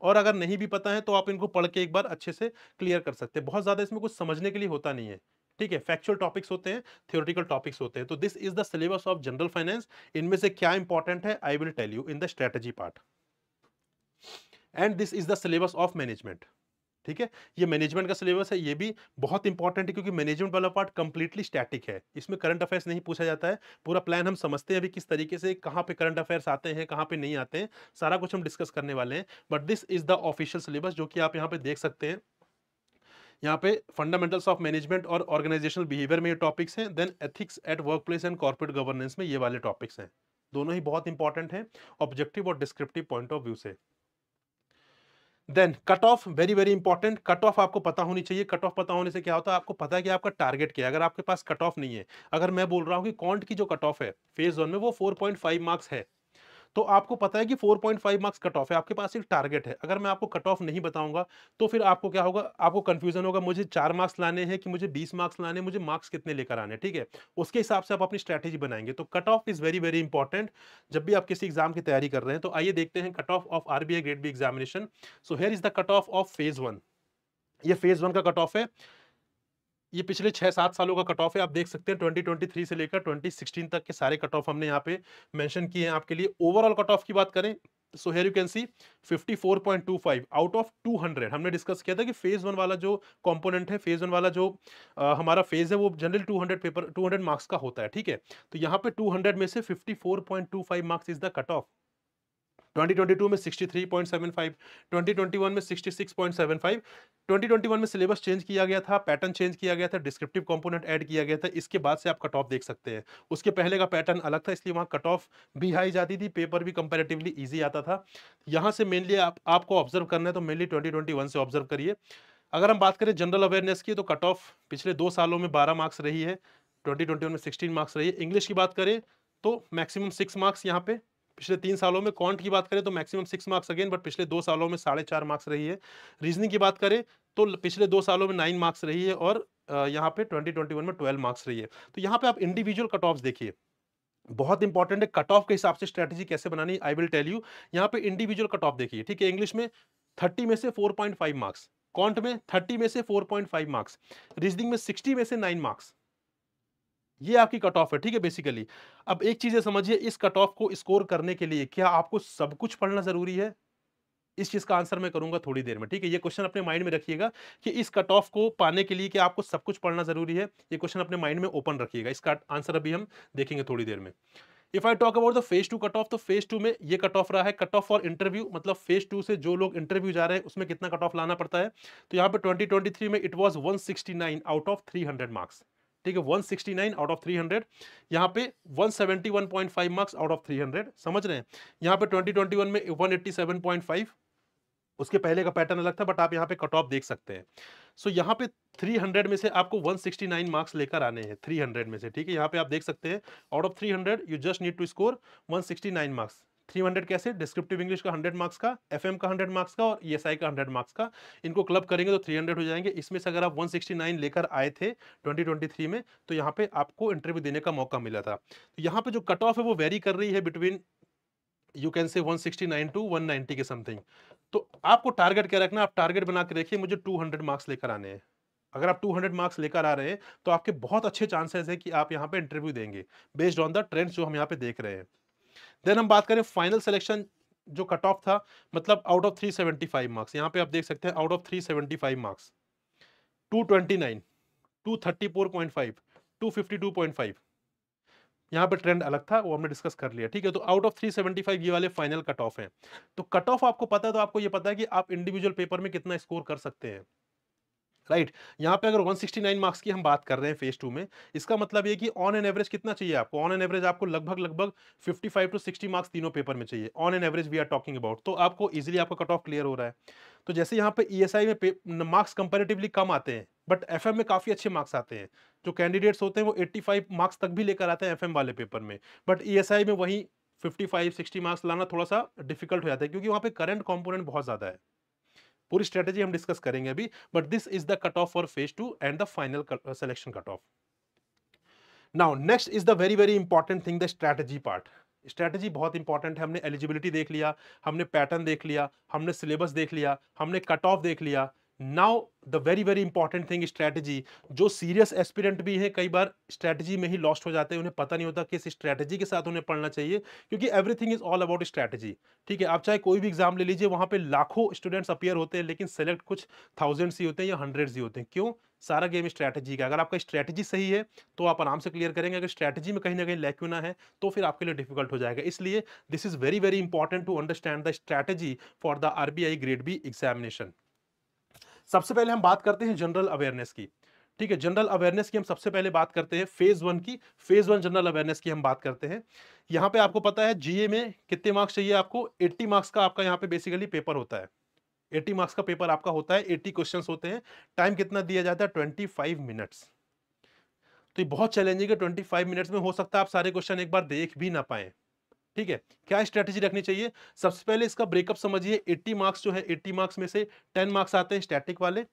और अगर नहीं भी पता है तो आप इनको पढ़ के एक बार अच्छे से क्लियर कर सकते हैं। बहुत ज्यादा इसमें कुछ समझने के लिए होता नहीं है, ठीक है? फैक्चुअल टॉपिक्स होते हैं, थ्योरेटिकल टॉपिक्स होते हैं। तो this is the syllabus of general finance. इनमें से क्या इंपॉर्टेंट है I will tell you in the strategy part, and this is the syllabus of management, ठीक है? ये मैनेजमेंट का सिलेबस है, ये भी बहुत इंपॉर्टेंट है क्योंकि मैनेजमेंट वाला पार्ट कंप्लीटली स्टैटिक है। इसमें करंट अफेयर्स नहीं पूछा जाता है। पूरा प्लान हम समझते हैं अभी किस तरीके से, कहाँ पे करंट अफेयर्स आते हैं, कहाँ पे नहीं आते हैं, सारा कुछ हम डिस्कस करने वाले हैं। But this is the official syllabus जो कि आप यहाँ पे देख सकते हैं। यहाँ पे फंडामेंटल्स ऑफ मैनेजमेंट और ऑर्गेनाइजेशनल बिहेवियर में ये टॉपिक्स हैं, then ethics at workplace and corporate governance में ये वाले टॉपिक्स हैं। दोनों ही बहुत इंपॉर्टेंट हैं ऑब्जेक्टिव और डिस्क्रिप्टिव पॉइंट ऑफ व्यू से। Then cut off, very very important. Cut off आपको पता होनी चाहिए। कट ऑफ पता होने से क्या होता है, आपको पता है कि आपका टारगेट क्या है। अगर आपके पास कट ऑफ नहीं है, अगर मैं बोल रहा हूं कि क्वांट की जो कट ऑफ है फेज वन में वो 4.5 मार्क्स है, तो आपको पता है कि 4.5 मार्क्स कट ऑफ है, आपके पास एक टारगेट है। अगर मैं आपको कट ऑफ नहीं बताऊंगा तो फिर आपको क्या होगा, आपको कंफ्यूजन होगा, मुझे 4 मार्क्स लाने हैं कि मुझे 20 मार्क्स लाने हैं, मुझे मार्क्स कितने लेकर आने हैं, ठीक है? उसके हिसाब से आप अपनी स्ट्रैटेजी बनाएंगे। तो cut off is very very important जब भी आप किसी एग्जाम की तैयारी कर रहे हैं। तो आइए देखते हैं cut off RBI grade B examination. So here is the cut off phase one. ये फेज वन का कट ऑफ है। ये पिछले 6-7 सालों का कट ऑफ है। आप देख सकते हैं 2023 से लेकर 2016 तक के सारे कट ऑफ हमने यहाँ पे मेंशन किए हैं आपके लिए। ओवरऑल कट ऑफ की बात करें, so here you can C 54.25 out of 200। हमने डिस्कस किया था कि फेज वन वाला जो कंपोनेंट है, फेज वन वाला जो हमारा फेज है, वो जनरल 200 मार्क्स का होता है, ठीक है? तो यहाँ पे 200 में से 54.25 marks is the cut of. 2022 में 63.75, 2021 में 66.75। 2021 में सिलेबस चेंज किया गया था, पैटर्न चेंज किया गया था, डिस्क्रिप्टिव कंपोनेंट ऐड किया गया था। इसके बाद से आप कट ऑफ देख सकते हैं। उसके पहले का पैटर्न अलग था, इसलिए वहां कट ऑफ भी हाई जाती थी, पेपर भी कंपैरेटिवली इजी आता था। यहां से मेनली आपको ऑब्जर्व करना है तो मेनली 2021 से ऑब्जर्व करिए। अगर हम बात करें जनरल अवेयरनेस की, तो कट ऑफ पिछले 2 सालों में 12 मार्क्स रही है, 2021 में 16 मार्क्स रही है। इंग्लिश की बात करें तो मैक्सिमम 6 मार्क्स यहाँ पे पिछले 3 सालों में। क्वांट की बात करें तो मैक्सिमम 6 मार्क्स अगेन, बट पिछले 2 सालों में 4.5 मार्क्स रही है। रीजनिंग की बात करें तो पिछले 2 सालों में 9 मार्क्स रही है और यहाँ पे 2021 में 12 मार्क्स रही है। तो यहाँ पे आप इंडिविजुअल कट ऑफ्स देखिए, बहुत इंपॉर्टेंट है। कट ऑफ के हिसाब से स्ट्रेटेजी कैसे बनानी, आई विल टेल यू। यहाँ पे इंडिविजुअल कट ऑफ देखिए, ठीक है? इंग्लिश में 30 में से 4.5 मार्क्स, क्वांट में 30 में से 4.5 मार्क्स, रीजनिंग में 60 में से 9 मार्क्स। ये आपकी कट ऑफ है, ठीक है? बेसिकली अब एक चीज समझिए, इस कट ऑफ को स्कोर करने के लिए क्या आपको सब कुछ पढ़ना जरूरी है? इस चीज का आंसर मैं करूंगा थोड़ी देर में, ठीक है? ये क्वेश्चन अपने माइंड में रखिएगा कि इस कट ऑफ को पाने के लिए क्या आपको सब कुछ पढ़ना जरूरी है? ये क्वेश्चन अपने माइंड में ओपन रखिएगा। इसका आंसर अभी हम देखेंगे थोड़ी देर में। If I talk about the phase to cut off, तो फेज टू में ये कट ऑफ रहा है। कट ऑफ फॉर इंटरव्यू, मतलब फेज टू से जो लोग इंटरव्यू जा रहे हैं उसमें कितना कट ऑफ लाना पड़ता है। तो यहाँ पे 2023 में it was 169 out of 300 marks, ठीक है? 169 आउट ऑफ 300। यहाँ पे 171.5 मार्क्स आउट ऑफ 300, समझ रहे हैं? यहाँ पे 2021 में 187.5, उसके पहले का पैटर्न अलग था, बट आप यहाँ पे कट ऑफ देख सकते हैं। सो यहाँ पे 300 में से आपको 169 मार्क्स लेकर आने हैं, 300 में से, ठीक है? यहाँ पे आप देख सकते हैं out of 300 you just need to score 169 marks. 300 कैसे? डिस्क्रिप्टिव इंग्लिश का 100 मार्क्स का, एफएम का 100 मार्क्स का और ईएसआई का 100 मार्क्स का। इनको क्लब करेंगे तो 300 हो जाएंगे। इसमें से अगर आप 169 लेकर आए थे 2023 में, तो यहाँ पे आपको इंटरव्यू देने का मौका मिला था। तो यहाँ पे जो कट ऑफ है वो वेरी कर रही है between, you can say 169 to 190 के समथिंग। तो आपको टारगेट क्या रखना, आप टारगेट बना के रखिए मुझे 200 मार्क्स लेकर आने हैं। अगर आप 200 मार्क्स लेकर आ रहे हैं तो आपके बहुत अच्छे चांसेस है कि आप यहाँ पे इंटरव्यू देंगे बेस्ड ऑन द ट्रेंड्स जो हम यहाँ पे देख रहे हैं। देन हम बात करें फाइनल सिलेक्शन, जो कट ऑफ था, मतलब आउट ऑफ 375 मार्क्स। यहाँ पे आप देख सकते हैं आउट ऑफ 375 मार्क्स 229, 234.5, 252.5। यहाँ पे ट्रेंड अलग था, वो हमने डिस्कस कर लिया, ठीक है? तो आउट ऑफ 375 ये वाले फाइनल कट ऑफ हैं। तो कट ऑफ आपको पता है तो आपको ये पता है कि आप इंडिविजुअल पेपर में कितना स्कोर कर सकते हैं। राइट। यहाँ पे अगर 169 मार्क्स की हम बात कर रहे हैं फेज 2 में, इसका मतलब ये कि ऑन एन एवरेज कितना चाहिए आपको? ऑन एन एवरेज आपको लगभग लगभग 55 टू 60 मार्क्स तीनों पेपर में चाहिए। On an average we are talking about, तो आपको इजीली आपका कट ऑफ क्लियर हो रहा है। तो जैसे यहाँ पे ईएसआई में मार्क्स कंपैरेटिवली कम आते हैं, बट एफएम में काफी अच्छे मार्क्स आते हैं। जो कैंडिडेट्स होते हैं वो 85 मार्क्स तक भी लेकर आते हैं एफएम वाले पेपर में, बट ईएसआई में वही 55-60 मार्क्स लाना थोड़ा सा डिफिकल्ट हो जाता है, क्योंकि वहां पे करंट कंपोनेंट बहुत ज्यादा है। पूरी स्ट्रेटेजी हम डिस्कस करेंगे अभी, but this is the cut of for phase 2 and the final selection cut off. Now next is the very very important thing, the strategy part. Strategy बहुत इंपॉर्टेंट है। हमने एलिजिबिलिटी देख लिया, हमने पैटर्न देख लिया, हमने सिलेबस देख लिया, हमने कट ऑफ देख लिया। Now the very very important thing strategy. जो सीरियस एस्पिरेंट भी हैं कई बार स्ट्रेटेजी में ही लॉस्ट हो जाते हैं, उन्हें पता नहीं होता किस स्ट्रेटेजी के साथ उन्हें पढ़ना चाहिए, क्योंकि everything is all about strategy. ठीक है, आप चाहे कोई भी एग्जाम ले लीजिए, वहां पे लाखों स्टूडेंट्स अपीयर होते हैं, लेकिन सेलेक्ट कुछ थाउजेंड्स ही होते हैं या हंड्रेड्स ही होते हैं। क्यों? सारा गेम स्ट्रेटेजी का। अगर आपका स्ट्रेटेजी सही है तो आप आराम से क्लियर करेंगे, अगर स्ट्रेटेजी में कहीं ना कहीं लैक्यूना है तो फिर आपके लिए डिफिकल्ट हो जाएगा। इसलिए this is very very important to understand the strategy for the RBI grade B examination. सबसे पहले हम बात करते हैं जनरल अवेयरनेस की। ठीक है, जनरल अवेयरनेस की हम सबसे पहले बात करते हैं फेज 1 की। फेज 1 जनरल अवेयरनेस की हम बात करते हैं। यहां पे आपको पता है जीए में कितने मार्क्स चाहिए आपको? 80 मार्क्स का आपका यहां पे बेसिकली पेपर होता है। 80 मार्क्स का पेपर आपका होता है, 80 क्वेश्चंस होते हैं। टाइम कितना दिया जाता है? 25 मिनट्स। तो ये बहुत चैलेंजिंग है। 25 मिनट्स में हो सकता है आप सारे क्वेश्चन एक बार देख भी ना पाए। ठीक है, क्या स्ट्रेटेजी रखनी चाहिए? सबसे पहले इसका ब्रेकअप समझिए। 80 मार्क्स जो है, 80 मार्क्स में से 10 मार्क्स आते हैं स्टैटिक वाले,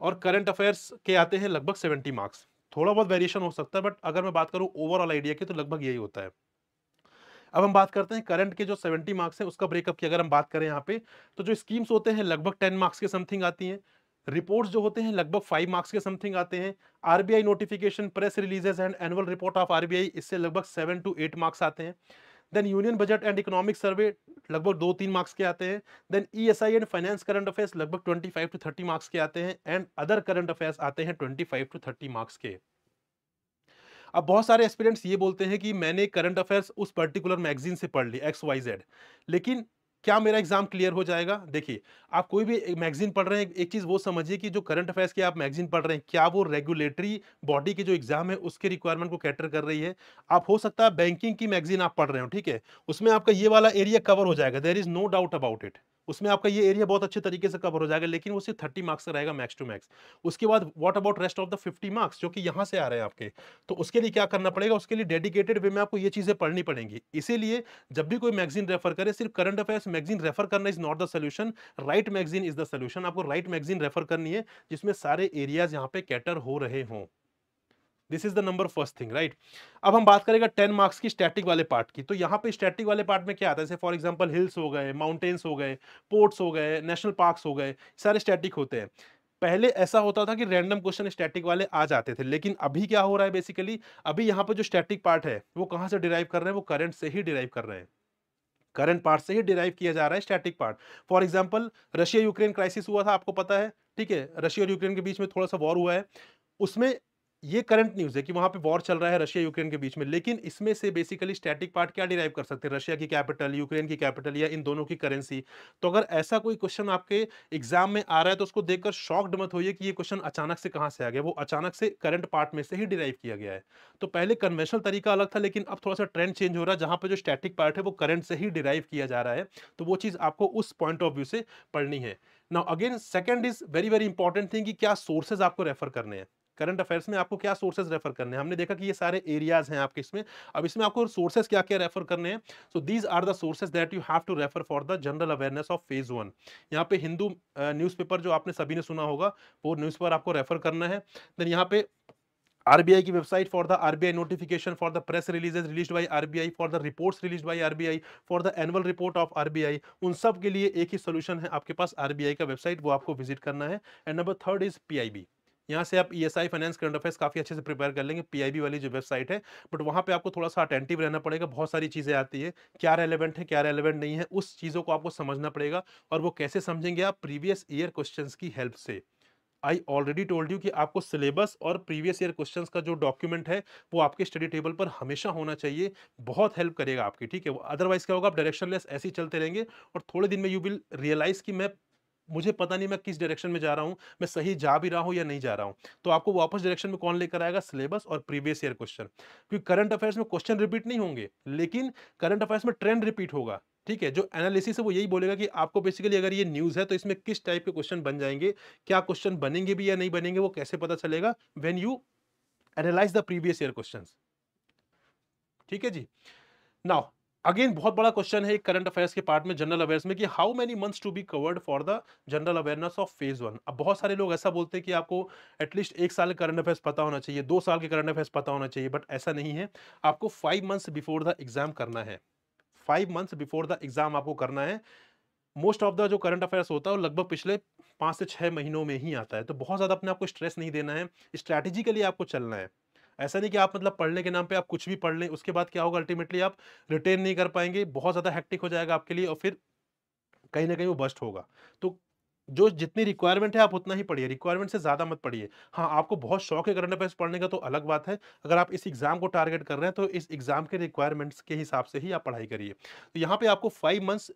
और करंट अफेयर्स के आते हैं लगभग 70 मार्क्स। थोड़ा बहुत वेरिएशन हो सकता है, बट अगर मैं बात करूं ओवरऑल आइडिया की तो लगभग यही होता है। अब हम बात करते हैं करंट के जो 70 मार्क्स हैं उसका ब्रेकअप की अगर हम बात करें यहाँ पे, तो जो स्कीम्स होते हैं लगभग 10 मार्क्स के समथिंग आती हैं। रिपोर्ट्स जो होते हैं लगभग 5 मार्क्स के समथिंग आते हैं। RBI notification, press releases and annual report of RBI, इससे लगभग 7 टू 8 मार्क्स आते हैं। Then union budget and economic survey लगभग 2-3 मार्क्स के आते हैं। Then ESI and finance current affairs लगभग 25 टू 30 मार्क्स के आते हैं, एंड अदर करंट अफेयर्स आते हैं 25 टू 30 मार्क्स के। अब बहुत सारे एस्पिरेंट्स ये बोलते हैं कि मैंने करंट अफेयर्स उस पर्टिकुलर मैगजीन से पढ़ ली एक्स वाई जेड, लेकिन क्या मेरा एग्जाम क्लियर हो जाएगा? देखिए, आप कोई भी मैगजीन पढ़ रहे हैं, एक चीज वो समझिए कि जो करंट अफेयर्स की आप मैगजीन पढ़ रहे हैं, क्या वो रेगुलेटरी बॉडी की जो एग्जाम है उसके रिक्वायरमेंट को कैटर कर रही है? आप हो सकता है बैंकिंग की मैगजीन आप पढ़ रहे हो, ठीक है, उसमें आपका ये वाला एरिया कवर हो जाएगा, there is no doubt about it. उसमें आपका ये एरिया बहुत अच्छे तरीके से कवर हो जाएगा, लेकिन वो सिर्फ 30 मार्क्स का रहेगा मैक्स टू मैक्स। उसके बाद what about rest of the 50 marks जो कि यहां से आ रहे हैं आपके? तो उसके लिए क्या करना पड़ेगा? उसके लिए डेडिकेटेड वे में आपको ये चीजें पढ़नी पड़ेंगी। इसीलिए जब भी कोई मैगजीन रेफर करे, सिर्फ करंट अफेयर्स मैगजीन रेफर करना is not the solution. Right magazine is the solution. आपको राइट मैगजीन रेफर करनी है जिसमें सारे एरियाज यहाँ पे कैटर हो रहे हों। This is the number first thing, right. अब हम बात करेंगे 10 मार्क्स की स्टैटिक वाले पार्ट की। तो यहाँ पे स्टैटिक वाले पार्ट में क्या आता है? जैसे फॉर एग्जांपल हिल्स हो गए, माउंटेन्स हो गए, पोर्ट्स हो गए, नेशनल पार्क्स हो गए, सारे स्टैटिक होते हैं। पहले ऐसा होता था कि रैंडम क्वेश्चन स्टैटिक वाले आ जाते थे, लेकिन अभी क्या हो रहा है बेसिकली? अभी यहाँ पे जो स्टैटिक पार्ट है वो कहाँ से डिराइव कर रहे हैं? वो करंट से ही डिराइव कर रहे हैं। करंट पार्ट से ही डिराइव किया जा रहा है static part. For example Russia Ukraine crisis हुआ था, आपको पता है, ठीक है, रशिया और यूक्रेन के बीच में थोड़ा सा वॉर हुआ है। उसमें ये करंट न्यूज़ है कि वहाँ पे वॉर चल रहा है रशिया यूक्रेन के बीच में, लेकिन इसमें से बेसिकली स्टैटिक पार्ट क्या डिराइव कर सकते हैं? रशिया की कैपिटल, यूक्रेन की कैपिटल, या इन दोनों की करेंसी। तो अगर ऐसा कोई क्वेश्चन आपके एग्जाम में आ रहा है तो उसको देखकर शॉक्ड मत होइए कि ये क्वेश्चन अचानक से कहाँ से आ गया। वो अचानक से करंट पार्ट में से ही डिराइव किया गया है। तो पहले कन्वेंशनल तरीका अलग था, लेकिन अब थोड़ा सा ट्रेंड चेंज हो रहा है, जहाँ पे जो स्टैटिक पार्ट है वो करंट से ही डिराइव किया जा रहा है। तो वो चीज़ आपको उस पॉइंट ऑफ व्यू से पढ़नी है। Now again second is very very important thing कि क्या सोर्सेज आपको रेफर करने हैं। करंट अफेयर्स में आपको क्या सोर्सेज रेफर करने हैं? हमने देखा कि ये सारे एरियाज हैं आपके इसमें। अब इसमें आपको सोर्सेज क्या क्या रेफर करने हैं? So these are the sources that you have to refer for the general awareness of phase 1। यहाँ पे हिंदू न्यूज़पेपर जो आपने सभी ने सुना होगा, वो न्यूज़पेपर आपको रेफर करना है। देन यहाँ पे आरबीआई की website for the RBI notification, for the press releases released by RBI, for the reports released by RBI, for the annual report of RBI. उन सब के लिए एक ही सोल्यूशन है आपके पास, आरबीआई का वेबसाइट, वो आपको विजिट करना है। And number third is PIB. यहाँ से आप ईएसआई फाइनेंस करंट अफेयर्स काफी अच्छे से प्रिपेयर कर लेंगे पीआईबी वाली जो वेबसाइट है, बट वहां पे आपको थोड़ा सा अटेंटिव रहना पड़ेगा। बहुत सारी चीजें आती है, क्या रेलेवेंट है क्या रेलेवेंट नहीं है, उस चीजों को आपको समझना पड़ेगा। और वो कैसे समझेंगे आप? प्रीवियस ईयर क्वेश्चंस की हेल्प से। आई ऑलरेडी टोल्ड यू कि आपको सिलेबस और प्रीवियस ईयर क्वेश्चंस का जो डॉक्यूमेंट है वो आपके स्टडी टेबल पर हमेशा होना चाहिए। बहुत हेल्प करेगा आपकी, ठीक है। अदरवाइज क्या होगा? आप डायरेक्शनलेस ऐसे ही चलते रहेंगे और थोड़े दिन में यू विल रियलाइज कि मैं मुझे पता नहीं मैं किस डायरेक्शन में जा रहा हूँ, मैं सही जा भी रहा हूँ या नहीं जा रहा हूँ। तो आपको वापस डायरेक्शन में कौन लेकर आएगा? सिलेबस और प्रीवियस ईयर क्वेश्चन। क्योंकि करंट अफेयर्स में क्वेश्चन रिपीट नहीं होंगे, लेकिन करंट अफेयर्स में ट्रेंड रिपीट होगा। ठीक है? जो एनालिसिस है वो यही बोलेगा कि आपको बेसिकली अगर ये न्यूज़ है तो इसमें किस टाइप के क्वेश्चन बन जाएँगे, क्या क्वेश्चन बनेंगे भी या नहीं बनेंगे, वो कैसे पता चलेगा? When you analyse the previous year questions. ठीक है जी? नाउ अगेन बहुत बड़ा क्वेश्चन है करंट अफेयर्स के पार्ट में, जनरल अवेयर्स में, कि how many months to be covered for the general awareness of phase 1। अब बहुत सारे लोग ऐसा बोलते हैं कि आपको एटलीस्ट 1 साल करंट अफेयर्स पता होना चाहिए, 2 साल के करंट अफेयर्स पता होना चाहिए, बट ऐसा नहीं है। आपको 5 मंथ्स बिफोर द एग्जाम करना है। 5 मंथ्स बिफोर द एग्जाम आपको करना है। मोस्ट ऑफ द जो करंट अफेयर्स होता है वो लगभग पिछले 5 से 6 महीनों में ही आता है। तो बहुत ज्यादा अपने आपको स्ट्रेस नहीं देना है, स्ट्रैटेजिकली आपको चलना है। ऐसा नहीं कि आप मतलब पढ़ने के नाम पे आप कुछ भी पढ़ लें, उसके बाद क्या होगा, अल्टीमेटली आप रिटेन नहीं कर पाएंगे, बहुत ज्यादा हेक्टिक हो जाएगा आपके लिए, और फिर कहीं ना कहीं वो बस्ट होगा। तो जो जितनी रिक्वायरमेंट है आप उतना ही पढ़िए, रिक्वायरमेंट से ज्यादा मत पढ़िए। हाँ, आपको बहुत शौक है करंट अफेयर्स पढ़ने का तो अलग बात है। अगर आप इस एग्जाम को टारगेट कर रहे हैं तो इस एग्जाम के रिक्वायरमेंट्स के हिसाब से ही आप पढ़ाई करिए। तो यहाँ पे आपको 5 मंथ्स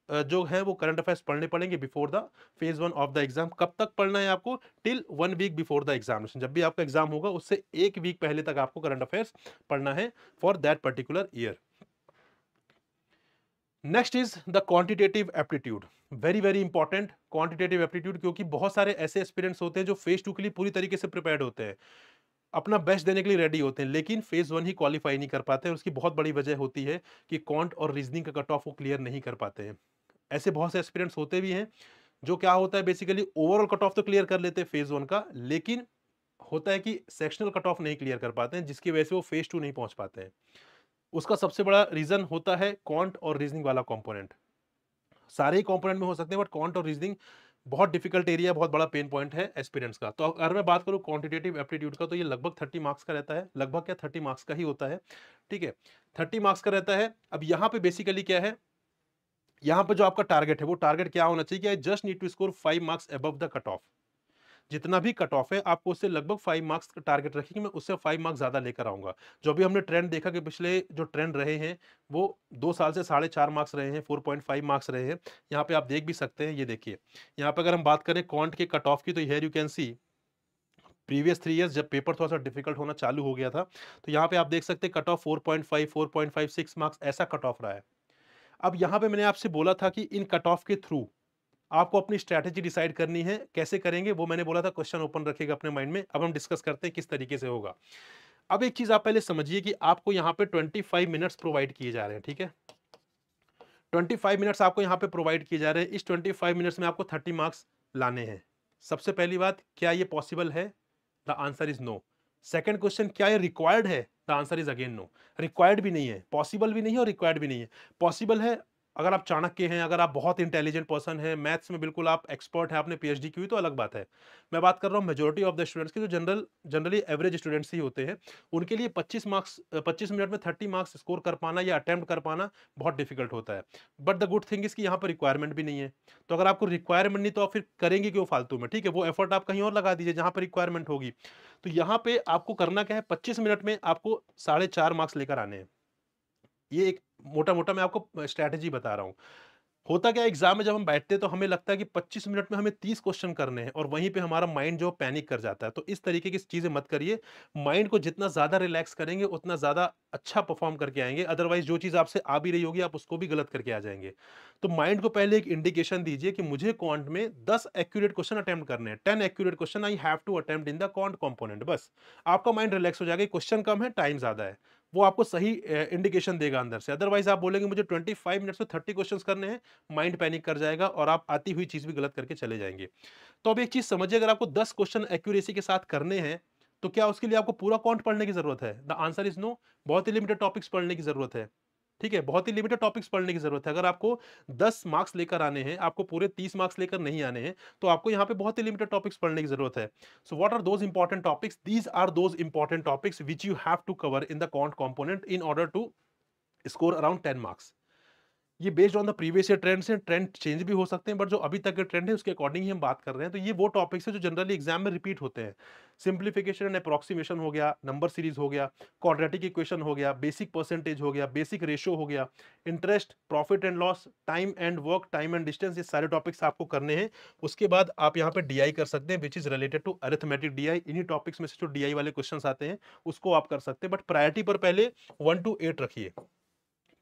जो है वो करंट अफेयर्स पढ़ने पड़ेंगे before the phase 1 of the exam. कब तक पढ़ना है आपको? Till 1 week before the examination. जब भी आपका एग्जाम होगा उससे 1 वीक पहले तक आपको करंट अफेयर्स पढ़ना है for that particular year. Next is the quantitative aptitude. Very very important quantitative aptitude, क्योंकि बहुत सारे ऐसे एस्पिरेंट्स होते हैं जो फेज 2 के लिए पूरी तरीके से प्रिपेयर्ड होते हैं, अपना बेस्ट देने के लिए रेडी होते हैं, लेकिन फेज 1 ही क्वालिफाई नहीं कर पाते हैं। उसकी बहुत बड़ी वजह होती है कि क्वांट और रीजनिंग का कट ऑफ वो क्लियर नहीं कर पाते हैं। ऐसे बहुत से एस्पिरेंट्स होते भी हैं जो क्या होता है, बेसिकली ओवरऑल कट ऑफ तो क्लियर कर लेते हैं फेज 1 का, लेकिन होता है कि सेक्शनल कट ऑफ नहीं क्लियर कर पाते हैं, जिसकी वजह से वो फेज 2 नहीं पहुंच पाते हैं। उसका सबसे बड़ा रीजन होता है क्वांट और रीजनिंग वाला कंपोनेंट। सारे ही कंपोनेंट में हो सकते हैं, बट क्वांट और रीजनिंग बहुत डिफिकल्ट एरिया, बहुत बड़ा पेन पॉइंट है एस्पिरेंट्स का। तो अगर मैं बात करूं क्वांटिटेटिव एप्टीट्यूड का, तो ये लगभग 30 मार्क्स का रहता है, लगभग क्या 30 मार्क्स का ही होता है। ठीक है, 30 मार्क्स का रहता है। अब यहाँ पे बेसिकली क्या है, यहाँ पे जो आपका टारगेट है वो टारगेट क्या होना चाहिए कि I just need to score 5 marks above the cut off. जितना भी कट ऑफ है आपको उससे लगभग 5 मार्क्स का टारगेट रखिए कि मैं उससे 5 मार्क्स ज्यादा लेकर आऊंगा। जो भी हमने ट्रेंड देखा कि पिछले जो ट्रेंड रहे हैं वो 2 साल से 4.5 मार्क्स रहे हैं, 4.5 मार्क्स रहे हैं। यहाँ पे आप देख भी सकते हैं, ये देखिए यहाँ पे अगर हम बात करें क्वांट के कट ऑफ की, तो here you can C previous 3 years जब पेपर थोड़ा सा डिफिकल्ट होना चालू हो गया था, तो यहाँ पे आप देख सकते हैं कट ऑफ 4.5, 4.5, 6 मार्क्स ऐसा कट ऑफ रहा है। अब यहाँ पे मैंने आपसे बोला था कि इन कट ऑफ के थ्रू आपको अपनी स्ट्रैटेजी डिसाइड करनी है। कैसे करेंगे वो मैंने बोला था, क्वेश्चन ओपन रखिएगा अपने माइंड में। अब हम डिस्कस करते हैं किस तरीके से होगा। अब एक चीज आप पहले समझिए कि आपको यहाँ पे 25 मिनट्स प्रोवाइड किए जा रहे हैं। ठीक है, 25 मिनट्स आपको यहाँ पे प्रोवाइड किए जा रहे हैं। इस 25 मिनट्स में आपको 30 मार्क्स लाने हैं। सबसे पहली बात, क्या ये पॉसिबल है? The answer is no. Second question, क्या ये रिक्वायर्ड है? The answer is again no. Required भी नहीं है, पॉसिबल भी नहीं है और रिक्वायर्ड भी नहीं है। पॉसिबल है अगर आप चाणक्य हैं, अगर आप बहुत इंटेलिजेंट पर्सन हैं, मैथ्स में बिल्कुल आप एक्सपर्ट हैं, आपने पीएचडी की हुई, तो अलग बात है। मैं बात कर रहा हूँ मेजोरिटी ऑफ द स्टूडेंट्स की, जो जनरली एवरेज स्टूडेंट्स ही होते हैं, उनके लिए 25 मिनट में 30 मार्क्स स्कोर कर पाना या अटेम्प्ट कर पाना बहुत डिफिकल्ट होता है। But the good thing is कि यहाँ पर रिक्वायरमेंट भी नहीं है। तो अगर आपको रिक्वायरमेंट नहीं तो आप फिर करेंगे क्यों फालतू में? ठीक है, वो एफर्ट आप कहीं और लगा दीजिए जहां पर रिक्वायरमेंट होगी। तो यहाँ पे आपको करना क्या है, 25 मिनट में आपको 4.5 मार्क्स लेकर आने हैं। ये एक मोटा मोटा मैं आपको स्ट्रैटेजी बता रहा हूँ। होता क्या है, एग्जाम में जब हम बैठते हैं तो हमें लगता है कि 25 मिनट में हमें 30 क्वेश्चन करने हैं, और वहीं पे हमारा माइंड जो पैनिक कर जाता है। तो इस तरीके की चीजें मत करिए। माइंड को जितना ज्यादा रिलैक्स करेंगे उतना ज्यादा अच्छा परफॉर्म करके आएंगे। अदरवाइज जो चीज आपसे आ भी रही होगी आप उसको भी गलत करके आ जाएंगे। तो माइंड को पहले एक इंडिकेशन दीजिए कि मुझे क्वांट में 10 एक्यूरेट क्वेश्चन अटेम्प्ट करने हैं, 10 accurate question I have to attempt in the quant component. बस आपका माइंड रिलैक्स हो जाएगा। क्वेश्चन कम है, टाइम ज्यादा है, वो आपको सही इंडिकेशन देगा अंदर से। अदरवाइज आप बोलेंगे मुझे 25 मिनट्स में 30 क्वेश्चंस करने हैं, माइंड पैनिक कर जाएगा और आप आती हुई चीज भी गलत करके चले जाएंगे। तो अब एक चीज समझिए, अगर आपको 10 क्वेश्चन एक्यूरेसी के साथ करने हैं तो क्या उसके लिए आपको पूरा कॉन्ट पढ़ने की जरूरत है? The answer is no. बहुत ही लिमिटेड टॉपिक्स पढ़ने की जरूरत है। ठीक है, बहुत ही लिमिटेड टॉपिक्स पढ़ने की जरूरत है। अगर आपको 10 मार्क्स लेकर आने हैं, आपको पूरे 30 मार्क्स लेकर नहीं आने हैं, तो आपको यहाँ पे बहुत ही लिमिटेड टॉपिक्स पढ़ने की जरूरत है। So what are those important topics? These are those important topics which you have to cover in the quant component in order to score around 10 marks. ये based on the previous year trends हैं, trend change भी हो सकते हैं, but जो अभी तक के ट्रेंड है उसके अकॉर्डिंग ही हम बात कर रहे हैं। तो ये वो टॉपिक्स हैं जो जनरली एग्जाम में रिपीट होते हैं। सिंप्लीफिकेशन एंड अप्रॉक्सीमेशन हो गया, नंबर सीरीज हो गया, क्वाड्रेटिक इक्वेशन हो गया, बेसिक परसेंटेज हो गया, बेसिक रेशियो हो गया, interest, profit and loss, time and work, time and distance, ये सारे टॉपिक्स आपको करने हैं। उसके बाद आप यहाँ पे डीआई कर सकते हैं, which is related to arithmetic DI. इन्हीं टॉपिक्स में से जो डीआई वाले क्वेश्चंस आते हैं उसको आप कर सकते हैं, बट प्रायोरिटी पर पहले 1 to 8 रखिए।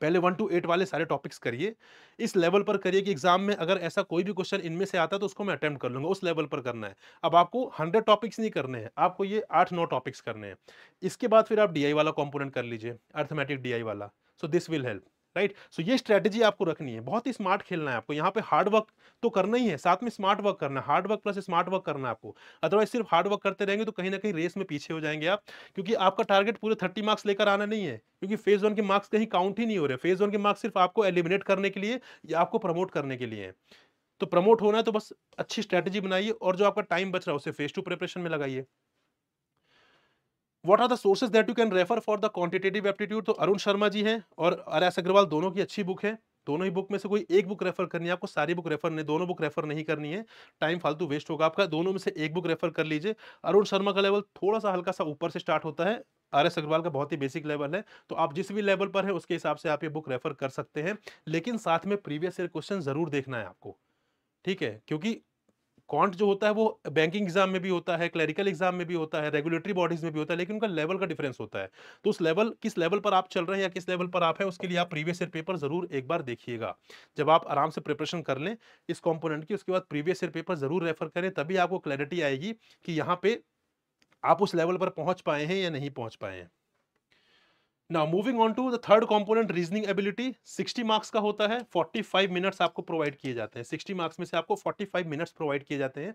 पहले 1 to 8 वाले सारे टॉपिक्स करिए। इस लेवल पर करिए कि एग्जाम में अगर ऐसा कोई भी क्वेश्चन इनमें से आता है तो उसको मैं अटेम्प्ट कर लूंगा, उस लेवल पर करना है। अब आपको 100 टॉपिक्स नहीं करने हैं, आपको ये 8-9 टॉपिक्स करने हैं। इसके बाद फिर आप डीआई वाला कंपोनेंट कर लीजिए, अरिथमेटिक डीआई वाला। So this will help, right. So ये स्ट्रेटेजी आपको रखनी है, बहुत ही स्मार्ट खेलना है आपको। यहाँ पे हार्ड वर्क तो करना ही है, साथ में स्मार्ट वर्क करना है, hard work plus smart work करना है आपको। अदरवाइज सिर्फ हार्ड वर्क करते रहेंगे तो कहीं ना कहीं रेस में पीछे हो जाएंगे आप, क्योंकि आपका टारगेट पूरे 30 मार्क्स लेकर आना नहीं है, क्योंकि फेज 1 के मार्क्स कहीं काउंट ही नहीं हो रहे। फेज 1 के मार्क्स सिर्फ आपको एलिमिनेट करने के लिए या आपको प्रमोट करने के लिए है। तो प्रमोट होना है तो बस अच्छी स्ट्रेटेजी बनाइए, और जो आपका टाइम बच रहा है उसे फेज 2 प्रिपरेशन में लगाइए। What are the sources that you can refer for the quantitative aptitude? तो अरुण शर्मा जी हैं और आर.एस. अग्रवाल, दोनों की अच्छी बुक है। दोनों ही बुक में से कोई एक बुक रेफर करनी है आपको, सारी बुक रेफर नहीं, दोनों बुक रेफर नहीं करनी है, टाइम फालतू वेस्ट होगा आपका। दोनों में से एक बुक रेफर कर लीजिए। अरुण शर्मा का लेवल थोड़ा सा हल्का सा ऊपर से स्टार्ट होता है, आर.एस. अग्रवाल का बहुत ही बेसिक लेवल है। तो आप जिस भी लेवल पर है उसके हिसाब से आप ये बुक रेफर कर सकते हैं, लेकिन साथ में प्रीवियस ईयर क्वेश्चन जरूर देखना है आपको, ठीक है? क्योंकि क्वांट जो होता है वो बैंकिंग एग्जाम में भी होता है, क्लरिकल एग्जाम में भी होता है, रेगुलेटरी बॉडीज में भी होता है, लेकिन उनका लेवल का डिफरेंस होता है। तो उस लेवल, किस लेवल पर आप चल रहे हैं या किस लेवल पर आप हैं, उसके लिए आप प्रीवियस ईयर पेपर जरूर एक बार देखिएगा। जब आप आराम से प्रिपरेशन कर लें इस कंपोनेंट की, उसके बाद प्रीवियस ईयर पेपर जरूर रेफर करें, तभी आपको क्लैरिटी आएगी कि यहाँ पे आप उस लेवल पर पहुंच पाए हैं या नहीं पहुंच पाए हैं। Now moving on to the third component, reasoning ability. 60 marks का होता है, 45 मिनट्स आपको प्रोवाइड किए जाते हैं। 60 मार्क्स में से आपको 45 मिनट्स प्रोवाइड किए जाते हैं।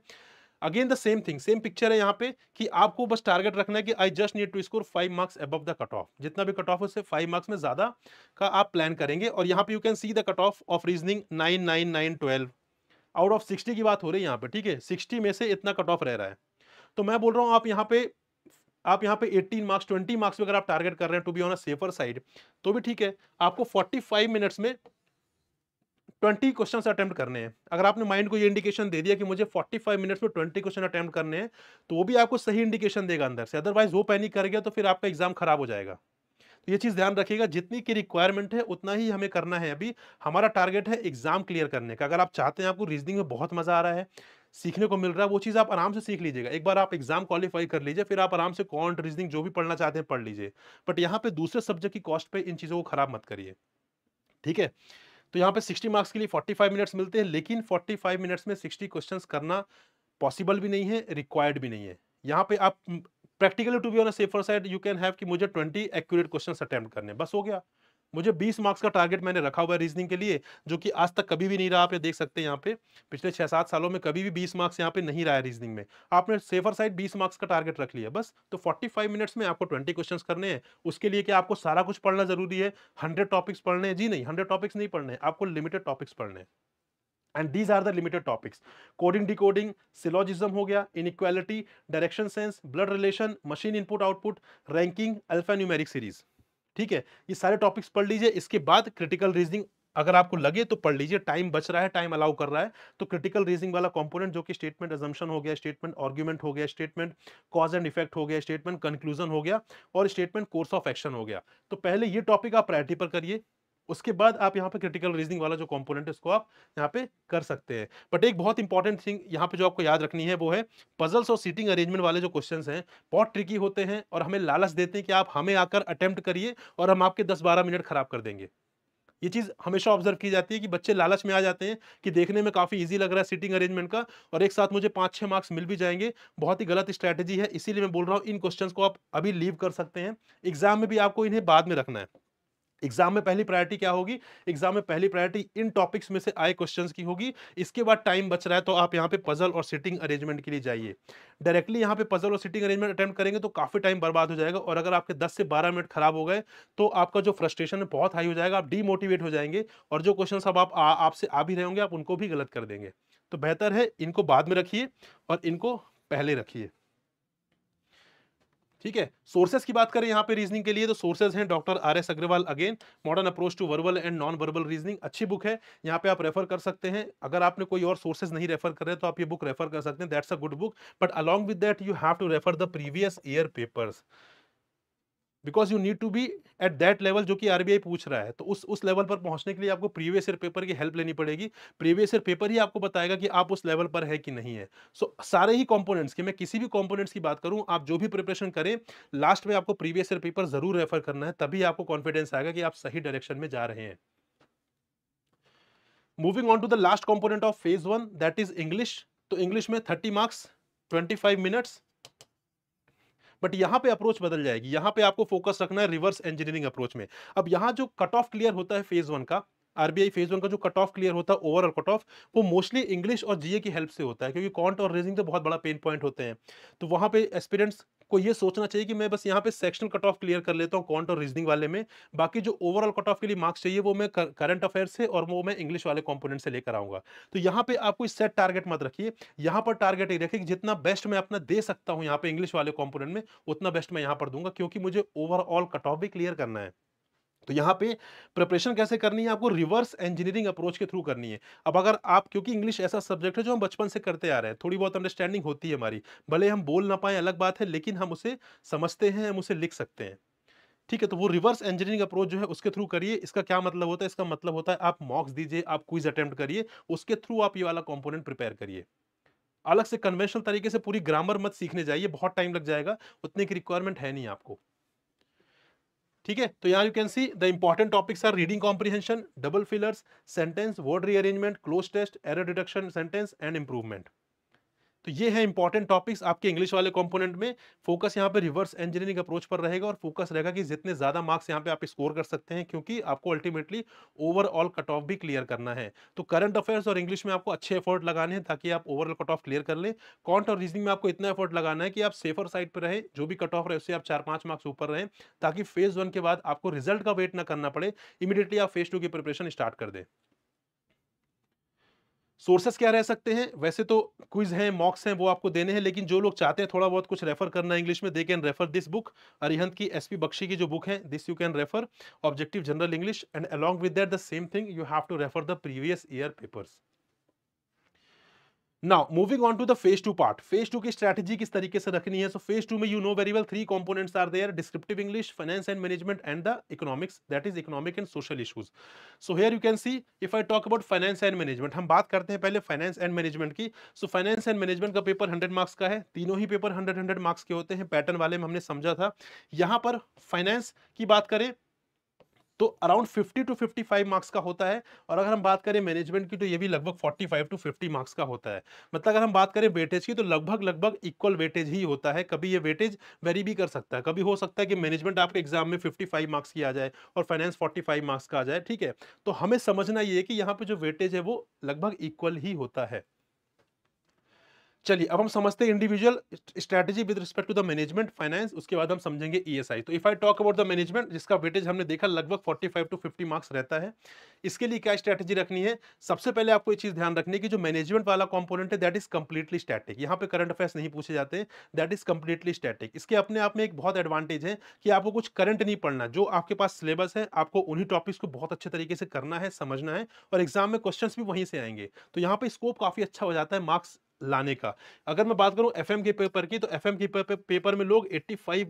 Again the same thing, same picture है यहाँ पे कि आपको बस टारगेट रखना है कि I just need to score 5 marks above the cut off. जितना भी कट ऑफ है उससे 5 मार्क्स में ज्यादा का आप प्लान करेंगे। और यहाँ पे you can see the cut of of reasoning 9, 9, 9, 12 out of 60 की बात हो रही है यहाँ पे, ठीक है? 60 में से इतना कट ऑफ रह रहा है। तो मैं बोल रहा हूँ आप यहाँ पे 18 मार्क्स, 20 मार्क्स भी अगर आप टारगेट कर रहे हैं to be on a safer side, तो भी ठीक है। आपको 45 मिनट्स में 20 क्वेश्चंस अटेम्प्ट करने हैं। अगर आपने माइंड को ये इंडिकेशन दे दिया कि मुझे 45 मिनट्स में 20 क्वेश्चन अटेम्प्ट करने हैं, तो वो भी आपको सही इंडिकेशन देगा अंदर से। अदरवाइज वो पैनिक कर गया तो फिर आपका एग्जाम खराब हो जाएगा। तो ये चीज ध्यान रखिएगा, जितनी की रिक्वायरमेंट है उतना ही हमें करना है। अभी हमारा टारगेट है एग्जाम क्लियर करने का। अगर आप चाहते हैं, आपको रीजनिंग में बहुत मजा आ रहा है, सीखने को मिल रहा है, वो चीज आप आराम से सीख लीजिएगा। एक बार आप एग्जाम क्वालिफाई कर लीजिए, फिर आप आराम से क्वांट, रीजनिंग जो भी पढ़ना चाहते हैं पढ़ लीजिए। बट यहाँ पे दूसरे सब्जेक्ट की कॉस्ट पे इन चीजों को खराब मत करिए, ठीक है? तो यहाँ पे 60 मार्क्स के लिए 45 मिनट्स मिलते हैं, लेकिन 45 मिनट्स में 60 क्वेश्चंस करना पॉसिबल भी नहीं है, रिक्वायर्ड भी नहीं है। यहाँ पे आप practically to be on a safer side you can have कि मुझे 20 एक्यूरेट क्वेश्चंस अटेम्प्ट करने हैं, बस हो गया। मुझे 20 मार्क्स का टारगेट मैंने रखा हुआ है रीजनिंग के लिए, जो कि आज तक कभी भी नहीं रहा। आप ये देख सकते हैं यहाँ पे पिछले 6-7 सालों में कभी भी 20 मार्क्स यहाँ पे नहीं रहा है रीजनिंग में। आपने सेफर साइड 20 मार्क्स का टारगेट रख लिया बस। तो 45 मिनट्स में आपको 20 क्वेश्चंस करने हैं। उसके लिए क्या आपको सारा कुछ पढ़ना जरूरी है, 100 टॉपिक्स पढ़ने हैं? जी नहीं, 100 टॉपिक्स नहीं पढ़ने हैं, आपको लिमिटेड टॉपिक्स पढ़ने हैं। And these are the limited topics. Coding, decoding, syllogism हो गया, inequality, direction sense, blood relation, machine input output, ranking, alpha numeric series, ठीक है? ये सारे टॉपिक्स पढ़ लीजिए। इसके बाद क्रिटिकल रीजनिंग अगर आपको लगे तो पढ़ लीजिए, टाइम बच रहा है, टाइम अलाउ कर रहा है तो क्रिटिकल रीजनिंग वाला कंपोनेंट, जो कि स्टेटमेंट अजम्पशन हो गया, स्टेटमेंट आर्गुमेंट हो गया, स्टेटमेंट कॉज एंड इफेक्ट हो गया, स्टेटमेंट कंक्लूजन हो गया, और स्टेटमेंट कोर्स ऑफ एक्शन हो गया। तो पहले ये टॉपिक आप प्रायोरिटी पर करिए, उसके बाद आप यहाँ पे क्रिटिकल रीजनिंग वाला जो कंपोनेंट है उसको आप यहाँ पे कर सकते हैं। बट एक बहुत इंपॉर्टेंट थिंग यहाँ पे जो आपको याद रखनी है वो है पजल्स और सीटिंग अरेंजमेंट वाले जो क्वेश्चंस हैं, बहुत ट्रिकी होते हैं और हमें लालच देते हैं कि आप हमें आकर अटेम्प्ट करिए और हम आपके 10-12 मिनट खराब कर देंगे। ये चीज हमेशा ऑब्जर्व की जाती है कि बच्चे लालच में आ जाते हैं कि देखने में काफी इजी लग रहा है सीटिंग अरेंजमेंट का, और एक साथ मुझे 5-6 मार्क्स मिल भी जाएंगे। बहुत ही गलत स्ट्रैटेजी है, इसीलिए मैं बोल रहा हूँ इन क्वेश्चंस को आप अभी लीव कर सकते हैं। एग्जाम में भी आपको इन्हें बाद में रखना है। एग्जाम में पहली प्रायोरिटी क्या होगी? एग्जाम में पहली प्रायोरिटी इन टॉपिक्स में से आए क्वेश्चंस की होगी। इसके बाद टाइम बच रहा है तो आप यहाँ पे पजल और सिटिंग अरेंजमेंट के लिए जाइए। डायरेक्टली यहाँ पे पजल और सिटिंग अरेंजमेंट अटेम्प्ट करेंगे तो काफी टाइम बर्बाद हो जाएगा, और अगर आपके 10 से 12 मिनट खराब हो गए तो आपका जो फ्रस्ट्रेशन है बहुत हाई हो जाएगा, आप डीमोटिवेट हो जाएंगे, और जो क्वेश्चन अब आपसे आ भी रहे होंगे आप उनको भी गलत कर देंगे। तो बेहतर है इनको बाद में रखिए और इनको पहले रखिए। ठीक है। सोर्सेज की बात करें यहाँ पे रीजनिंग के लिए, तो सोर्सेज हैं doctor R S Agrawal, again modern approach to verbal and non verbal reasoning, अच्छी बुक है, यहाँ पे आप रेफर कर सकते हैं। अगर आपने कोई और सोर्सेज नहीं रेफर कर रहे तो आप ये बुक रेफर कर सकते हैं, that's a good book. But along with that you have to refer the previous year papers, because you need to be at that level जो कि आरबीआई पूछ रहा है। तो उस लेवल पर पहुंचने के लिए आपको प्रीवियस ईयर पेपर की हेल्प लेनी पड़ेगी। प्रीवियस ईयर पेपर ही आपको बताएगा कि आप उस लेवल पर है कि नहीं है। सो सारे ही कंपोनेंट्स की, मैं किसी भी कंपोनेंट्स की बात करूं, आप जो भी प्रिपरेशन करें, लास्ट में आपको प्रीवियस ईयर पेपर जरूर रेफर करना है, तभी आपको कॉन्फिडेंस आएगा कि आप सही डायरेक्शन में जा रहे हैं। Moving on to the last component of phase one, that is English. तो इंग्लिश में 30 मार्क्स, 25 मिनट्स। बट यहां पे अप्रोच बदल जाएगी, यहां पे आपको फोकस रखना है रिवर्स इंजीनियरिंग अप्रोच में। अब यहां जो कट ऑफ क्लियर होता है फेज वन का, आरबीआई फेज वन का जो कट ऑफ क्लियर होता है, ओवरऑल कट ऑफ, वो मोस्टली इंग्लिश और जीए की हेल्प से होता है, क्योंकि कॉन्ट और रीजनिंग तो बहुत बड़ा पेन पॉइंट होते हैं। तो वहां पे एस्पिरेंट्स को ये सोचना चाहिए कि मैं बस यहाँ पे सेक्शनल कट ऑफ क्लियर कर लेता हूँ कॉन्ट और रीजनिंग वाले में, बाकी जो ओवरऑल कट ऑफ के लिए मार्क्स चाहिए वो मैं करंट अफेयर से और वो मैं इंग्लिश वाले कंपोनेंट से लेकर आऊंगा। तो यहाँ पे आप कोई सेट टारगेट मत रखिए, यहाँ पर टारगेट ये रखिए कि जितना बेस्ट मैं अपना दे सकता हूँ यहाँ पे इंग्लिश वाले कंपोनेंट में, उतना बेस्ट मैं यहाँ पर दूंगा, क्योंकि मुझे ओवरऑल कट ऑफ भी क्लियर करना है। तो यहाँ पे प्रिपरेशन कैसे करनी है, आपको रिवर्स इंजीनियरिंग अप्रोच के थ्रू करनी है। अब अगर आप, क्योंकि इंग्लिश ऐसा सब्जेक्ट है जो हम बचपन से करते आ रहे हैं, थोड़ी बहुत अंडरस्टैंडिंग होती है हमारी, भले हम बोल ना पाए अलग बात है, लेकिन हम उसे समझते हैं, हम उसे लिख सकते हैं। ठीक है, तो वो रिवर्स इंजीनियरिंग अप्रोच जो है उसके थ्रू करिए। इसका क्या मतलब होता है, इसका मतलब होता है आप मॉक्स दीजिए, आप क्विज अटेम्प्ट करिए, उसके थ्रू आप ये वाला कंपोनेंट प्रिपेयर करिए। अलग से कन्वेंशनल तरीके से पूरी ग्रामर मत सीखने जाइए, बहुत टाइम लग जाएगा, उतने की रिक्वायरमेंट है नहीं आपको। ठीक है, तो यहां you can see the important topics are reading comprehension, double fillers, sentence, word rearrangement, cloze test, error deduction sentence and improvement. तो ये है इंपॉर्टेंट टॉपिक्स आपके इंग्लिश वाले कंपोनेंट में। फोकस यहाँ पे रिवर्स इंजीनियरिंग अप्रोच पर रहेगा, और फोकस रहेगा कि जितने ज्यादा मार्क्स यहाँ पे आप स्कोर कर सकते हैं, क्योंकि आपको अल्टीमेटली ओवरऑल कट ऑफ भी क्लियर करना है। तो करंट अफेयर्स और इंग्लिश में आपको अच्छे एफर्ट लगाने हैं ताकि आप ओवरऑल कट ऑफ क्लियर कर लें। कॉन्ट और रीजनिंग में आपको इतना एफर्ट लगाना है कि आप सेफर साइड पर रहे, जो भी कट ऑफ रहे उससे आप 4-5 मार्क्स ऊपर रहें, ताकि फेज वन के बाद आपको रिजल्ट का वेट ना करना पड़े, इमीडिएटली आप फेज टू की प्रिपरेशन स्टार्ट कर दें। सोर्सेस क्या रह सकते हैं, वैसे तो क्विज हैं, मॉक्स हैं, वो आपको देने हैं, लेकिन जो लोग चाहते हैं थोड़ा बहुत कुछ रेफर करना है इंग्लिश में, they can refer this book, Arihant की एसपी बख्शी की जो बुक है, this you can refer, objective general English, and along with that the same thing you have to refer the previous year papers. Now moving on to the phase two part, phase two की strategy किस तरीके से रखनी है। So phase two में you know very well 3 components are there, descriptive English, finance and management and the economics, that is economic and social issues. So here you can C, if I talk about finance and management, हम बात करते हैं पहले finance and management की। So finance and management का paper 100 marks का है, तीनों ही पेपर 100 मार्क्स के होते हैं, पैटर्न वाले में हमने समझा था। यहां पर फाइनेंस की बात करें तो अराउंड 50 टू 55 मार्क्स का होता है, और अगर हम बात करें मैनेजमेंट की तो ये भी लगभग 45 टू 50 मार्क्स का होता है। मतलब अगर हम बात करें वेटेज की तो लगभग लगभग इक्वल वेटेज ही होता है। कभी ये वेटेज वेरी भी कर सकता है, कभी हो सकता है कि मैनेजमेंट आपके एग्जाम में 55 मार्क्स की आ जाए और फाइनेंस 45 मार्क्स का आ जाए। ठीक है, तो हमें समझना ये है कि यहाँ पे जो वेटेज है वो लगभग इक्वल ही होता है। चलिए अब हम समझते हैं individual strategy with respect to the management finance, उसके बाद हम समझेंगे ईएसआई। तो if I talk about the management, जिसका वेटेज हमने देखा लगभग 45 टू 50 मार्क्स रहता है, इसके लिए क्या स्ट्रेटजी रखनी है। सबसे पहले आपको ये चीज ध्यान रखनी है कि जो मैनेजमेंट वाला कंपोनेंट है दैट इज कंप्लीटली स्टैटिक, यहाँ पे करंट अफेयर्स नहीं पूछे जाते, दैट इज कंप्लीटली स्टैटिक। इसके अपने आप में एक बहुत एडवांटेज है कि आपको कुछ करंट नहीं पढ़ना, जो आपके पास सिलेबस है आपको उन्हीं टॉपिक्स को बहुत अच्छे तरीके से करना है, समझना है, और एग्जाम में क्वेश्चंस भी वहीं से आएंगे। तो यहाँ पे स्कोप काफी अच्छा हो जाता है मार्क्स लाने का। अगर मैं बात करूं एफएम के पेपर की, तो एफएम के पेपर में लोग 85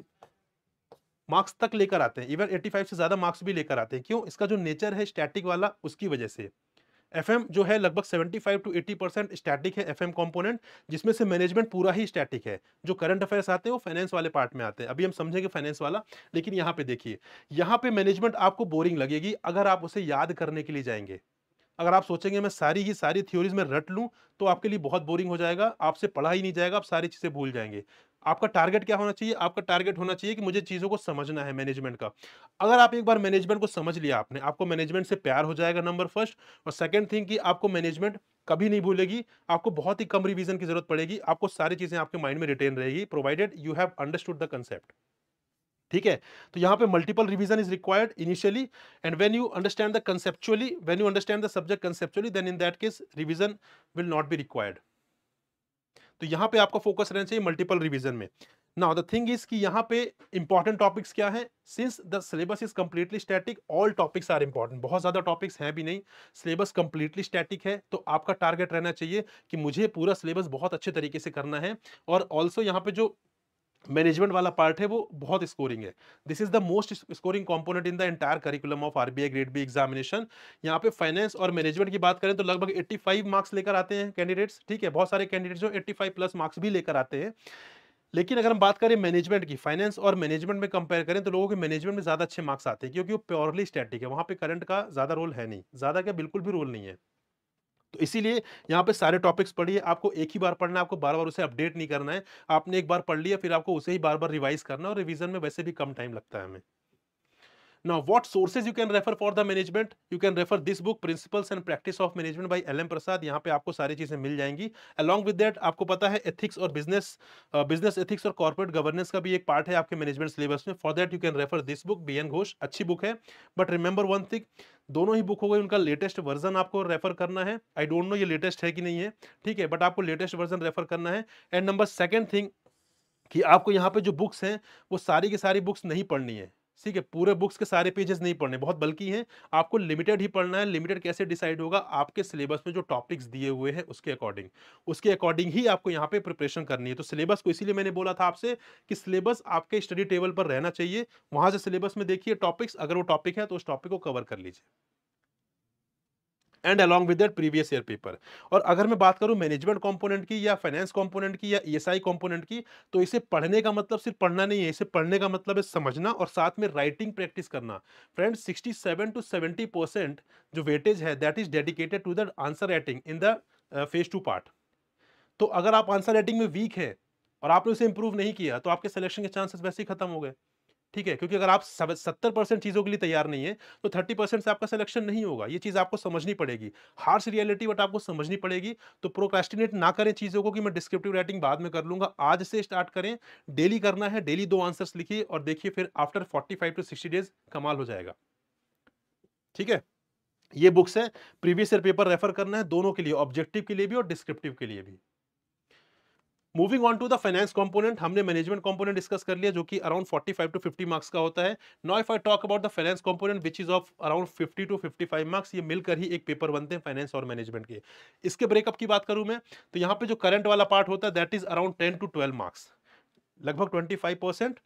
मार्क्स तक लेकर आते हैं, इवन 85 से ज्यादा मार्क्स भी लेकर आते हैं। क्यों? इसका जो नेचर है स्टैटिक वाला, उसकी वजह से। एफएम जो है लगभग 75 टू 80% स्टैटिक है एफएम कंपोनेंट, जिसमें से मैनेजमेंट पूरा ही स्टैटिक है। जो करंट अफेयर्स आते हैं वो फाइनेंस वाले पार्ट में आते हैं, अभी हम समझेंगे फाइनेंस वाला। लेकिन यहाँ पे देखिए, यहाँ पे मैनेजमेंट आपको बोरिंग लगेगी अगर आप उसे याद करने के लिए जाएंगे। अगर आप सोचेंगे मैं सारी की सारी थ्योरीज में रट लूं, तो आपके लिए बहुत बोरिंग हो जाएगा, आपसे पढ़ा ही नहीं जाएगा, आप सारी चीजें भूल जाएंगे। आपका टारगेट क्या होना चाहिए? आपका टारगेट होना चाहिए कि मुझे चीजों को समझना है मैनेजमेंट का। अगर आप एक बार मैनेजमेंट को समझ लिया आपने, आपको मैनेजमेंट से प्यार हो जाएगा, नंबर फर्स्ट। और सेकंड थिंग कि आपको मैनेजमेंट कभी नहीं भूलेगी, आपको बहुत ही कम रिवीजन की जरूरत पड़ेगी, आपको सारी चीजें आपके माइंड में रिटेन रहेगी, provided you have understood the concept. ठीक है, तो यहां पे multiple revision is required initially, and when you understand the conceptually, when you understand the subject conceptually, then in that case revision will not be required. तो यहां पे आपका focus रहना चाहिए मल्टीपल रिवीजन में। नाउ द थिंग इज कि यहाँ पे इंपॉर्टेंट टॉपिक्स क्या है, since the syllabus is completely static all topics are important, बहुत ज्यादा टॉपिक्स हैं भी नहीं, सिलेबस कंप्लीटली स्टैटिक है, तो आपका टारगेट रहना चाहिए कि मुझे पूरा सिलेबस बहुत अच्छे तरीके से करना है। और ऑल्सो यहाँ पे जो मैनेजमेंट वाला पार्ट है वो बहुत स्कोरिंग है। This is the most scoring component in the entire curriculum of RBI grade B examination. यहाँ पे फाइनेंस और मैनेजमेंट की बात करें तो लगभग 85 मार्क्स लेकर आते हैं कैंडिडेट्स, ठीक है, बहुत सारे कैंडिडेट्स जो 85 प्लस मार्क्स भी लेकर आते हैं। लेकिन अगर हम बात करें मैनेजमेंट की, फाइनेंस और मैनेजमेंट में कंपेयर करें तो लोगों के मैनेजमेंट में ज्यादा अच्छे मार्क्स आते हैं, क्योंकि वो प्योरली स्टैटिक है, वहां पे करंट का ज्यादा रोल है नहीं, ज्यादा क्या बिल्कुल भी रोल नहीं है। तो इसीलिए यहाँ पे सारे टॉपिक्स पढ़िए, आपको एक ही बार पढ़ना है, आपको बार बार उसे अपडेट नहीं करना है। आपने एक बार पढ़ लिया फिर आपको उसे ही बार बार रिवाइज करना है, और रिवीजन में वैसे भी कम टाइम लगता है हमें। Now, what sources you can refer for the management? You can refer this book, Principles and Practice of Management by L.M. प्रसाद। यहाँ पे आपको सारी चीजें मिल जाएंगी। Along with that, आपको पता है एथिक्स और बिजनेस एथिक्स और कॉर्पोरेट गवर्नेंस का भी एक पार्ट है आपके मैनेजमेंट सिलेबस में। For that you can refer this book, B N Ghosh, अच्छी बुक है। बट रिमेंबर वन थिंग, दोनों ही बुक हो गई, उनका लेटेस्ट वर्जन आपको रेफर करना है। आई डोंट नो ये लेटेस्ट है कि नहीं है, ठीक है, बट आपको लेटेस्ट वर्जन रेफर करना है। एंड नंबर सेकेंड थिंग कि आपको यहाँ पे जो बुक्स हैं वो सारी की सारी बुक्स नहीं पढ़नी है, ठीक है, पूरे बुक्स के सारे पेजेस नहीं पढ़ने, बहुत बल्कि हैं, आपको लिमिटेड ही पढ़ना है। लिमिटेड कैसे डिसाइड होगा? आपके सिलेबस में जो टॉपिक्स दिए हुए हैं उसके अकॉर्डिंग ही आपको यहाँ पे प्रिपरेशन करनी है। तो सिलेबस को इसीलिए मैंने बोला था आपसे कि सिलेबस आपके स्टडी टेबल पर रहना चाहिए, वहां से सिलेबस में देखिए टॉपिक्स, अगर वो टॉपिक है तो उस टॉपिक को कवर कर लीजिए, and along with that previous year paper. और अगर मैं बात करूं मैनेजमेंट कंपोनेंट की या फाइनेंस कंपोनेंट की या ईएसआई कंपोनेंट की, तो इसे पढ़ने का मतलब सिर्फ पढ़ना नहीं है, इसे पढ़ने का मतलब है समझना और साथ में राइटिंग प्रैक्टिस करना। फ्रेंड्स, 67 to 70% जो वेटेज है that is dedicated to the answer writing in the phase 2 part. तो अगर आप आंसर राइटिंग में वीक है और आपने उसे इंप्रूव नहीं किया तो आपके सिलेक्शन के चांसेस वैसे ही खत्म हो गए, ठीक है, क्योंकि अगर आप 70% चीजों के लिए तैयार नहीं है तो 30% से आपका सिलेक्शन नहीं होगा। ये चीज आपको समझनी पड़ेगी, हार्श रियलिटी बट आपको समझनी पड़ेगी। तो प्रोक्रेस्टिनेट ना करें चीजों को कि मैं डिस्क्रिप्टिव राइटिंग बाद में कर लूंगा, आज से स्टार्ट करें। डेली करना है, डेली 2 आंसर्स लिखिए और देखिए फिर आफ्टर 45 to 60 डेज कमाल हो जाएगा, ठीक है। ये बुक्स है, प्रीवियस ईयर पेपर रेफर करना है दोनों के लिए, ऑब्जेक्टिव के लिए भी और डिस्क्रिप्टिव के लिए भी। Moving on to the finance component, हमने मैनेजमेंट कंपोनेंट डिस्कस कर लिया जो कि अराउंड 45 to 50 मार्क्स का होता है। Now if I talk about the finance component which is of around 50 to 55 marks, ये मिलकर ही एक पेपर बनते हैं फाइनेंस और मैनेजमेंट के। इसके ब्रेकअप की बात करूं मैं तो यहाँ पे जो करंट वाला पार्ट होता है that is around 10 to 12 marks, लगभग 25%।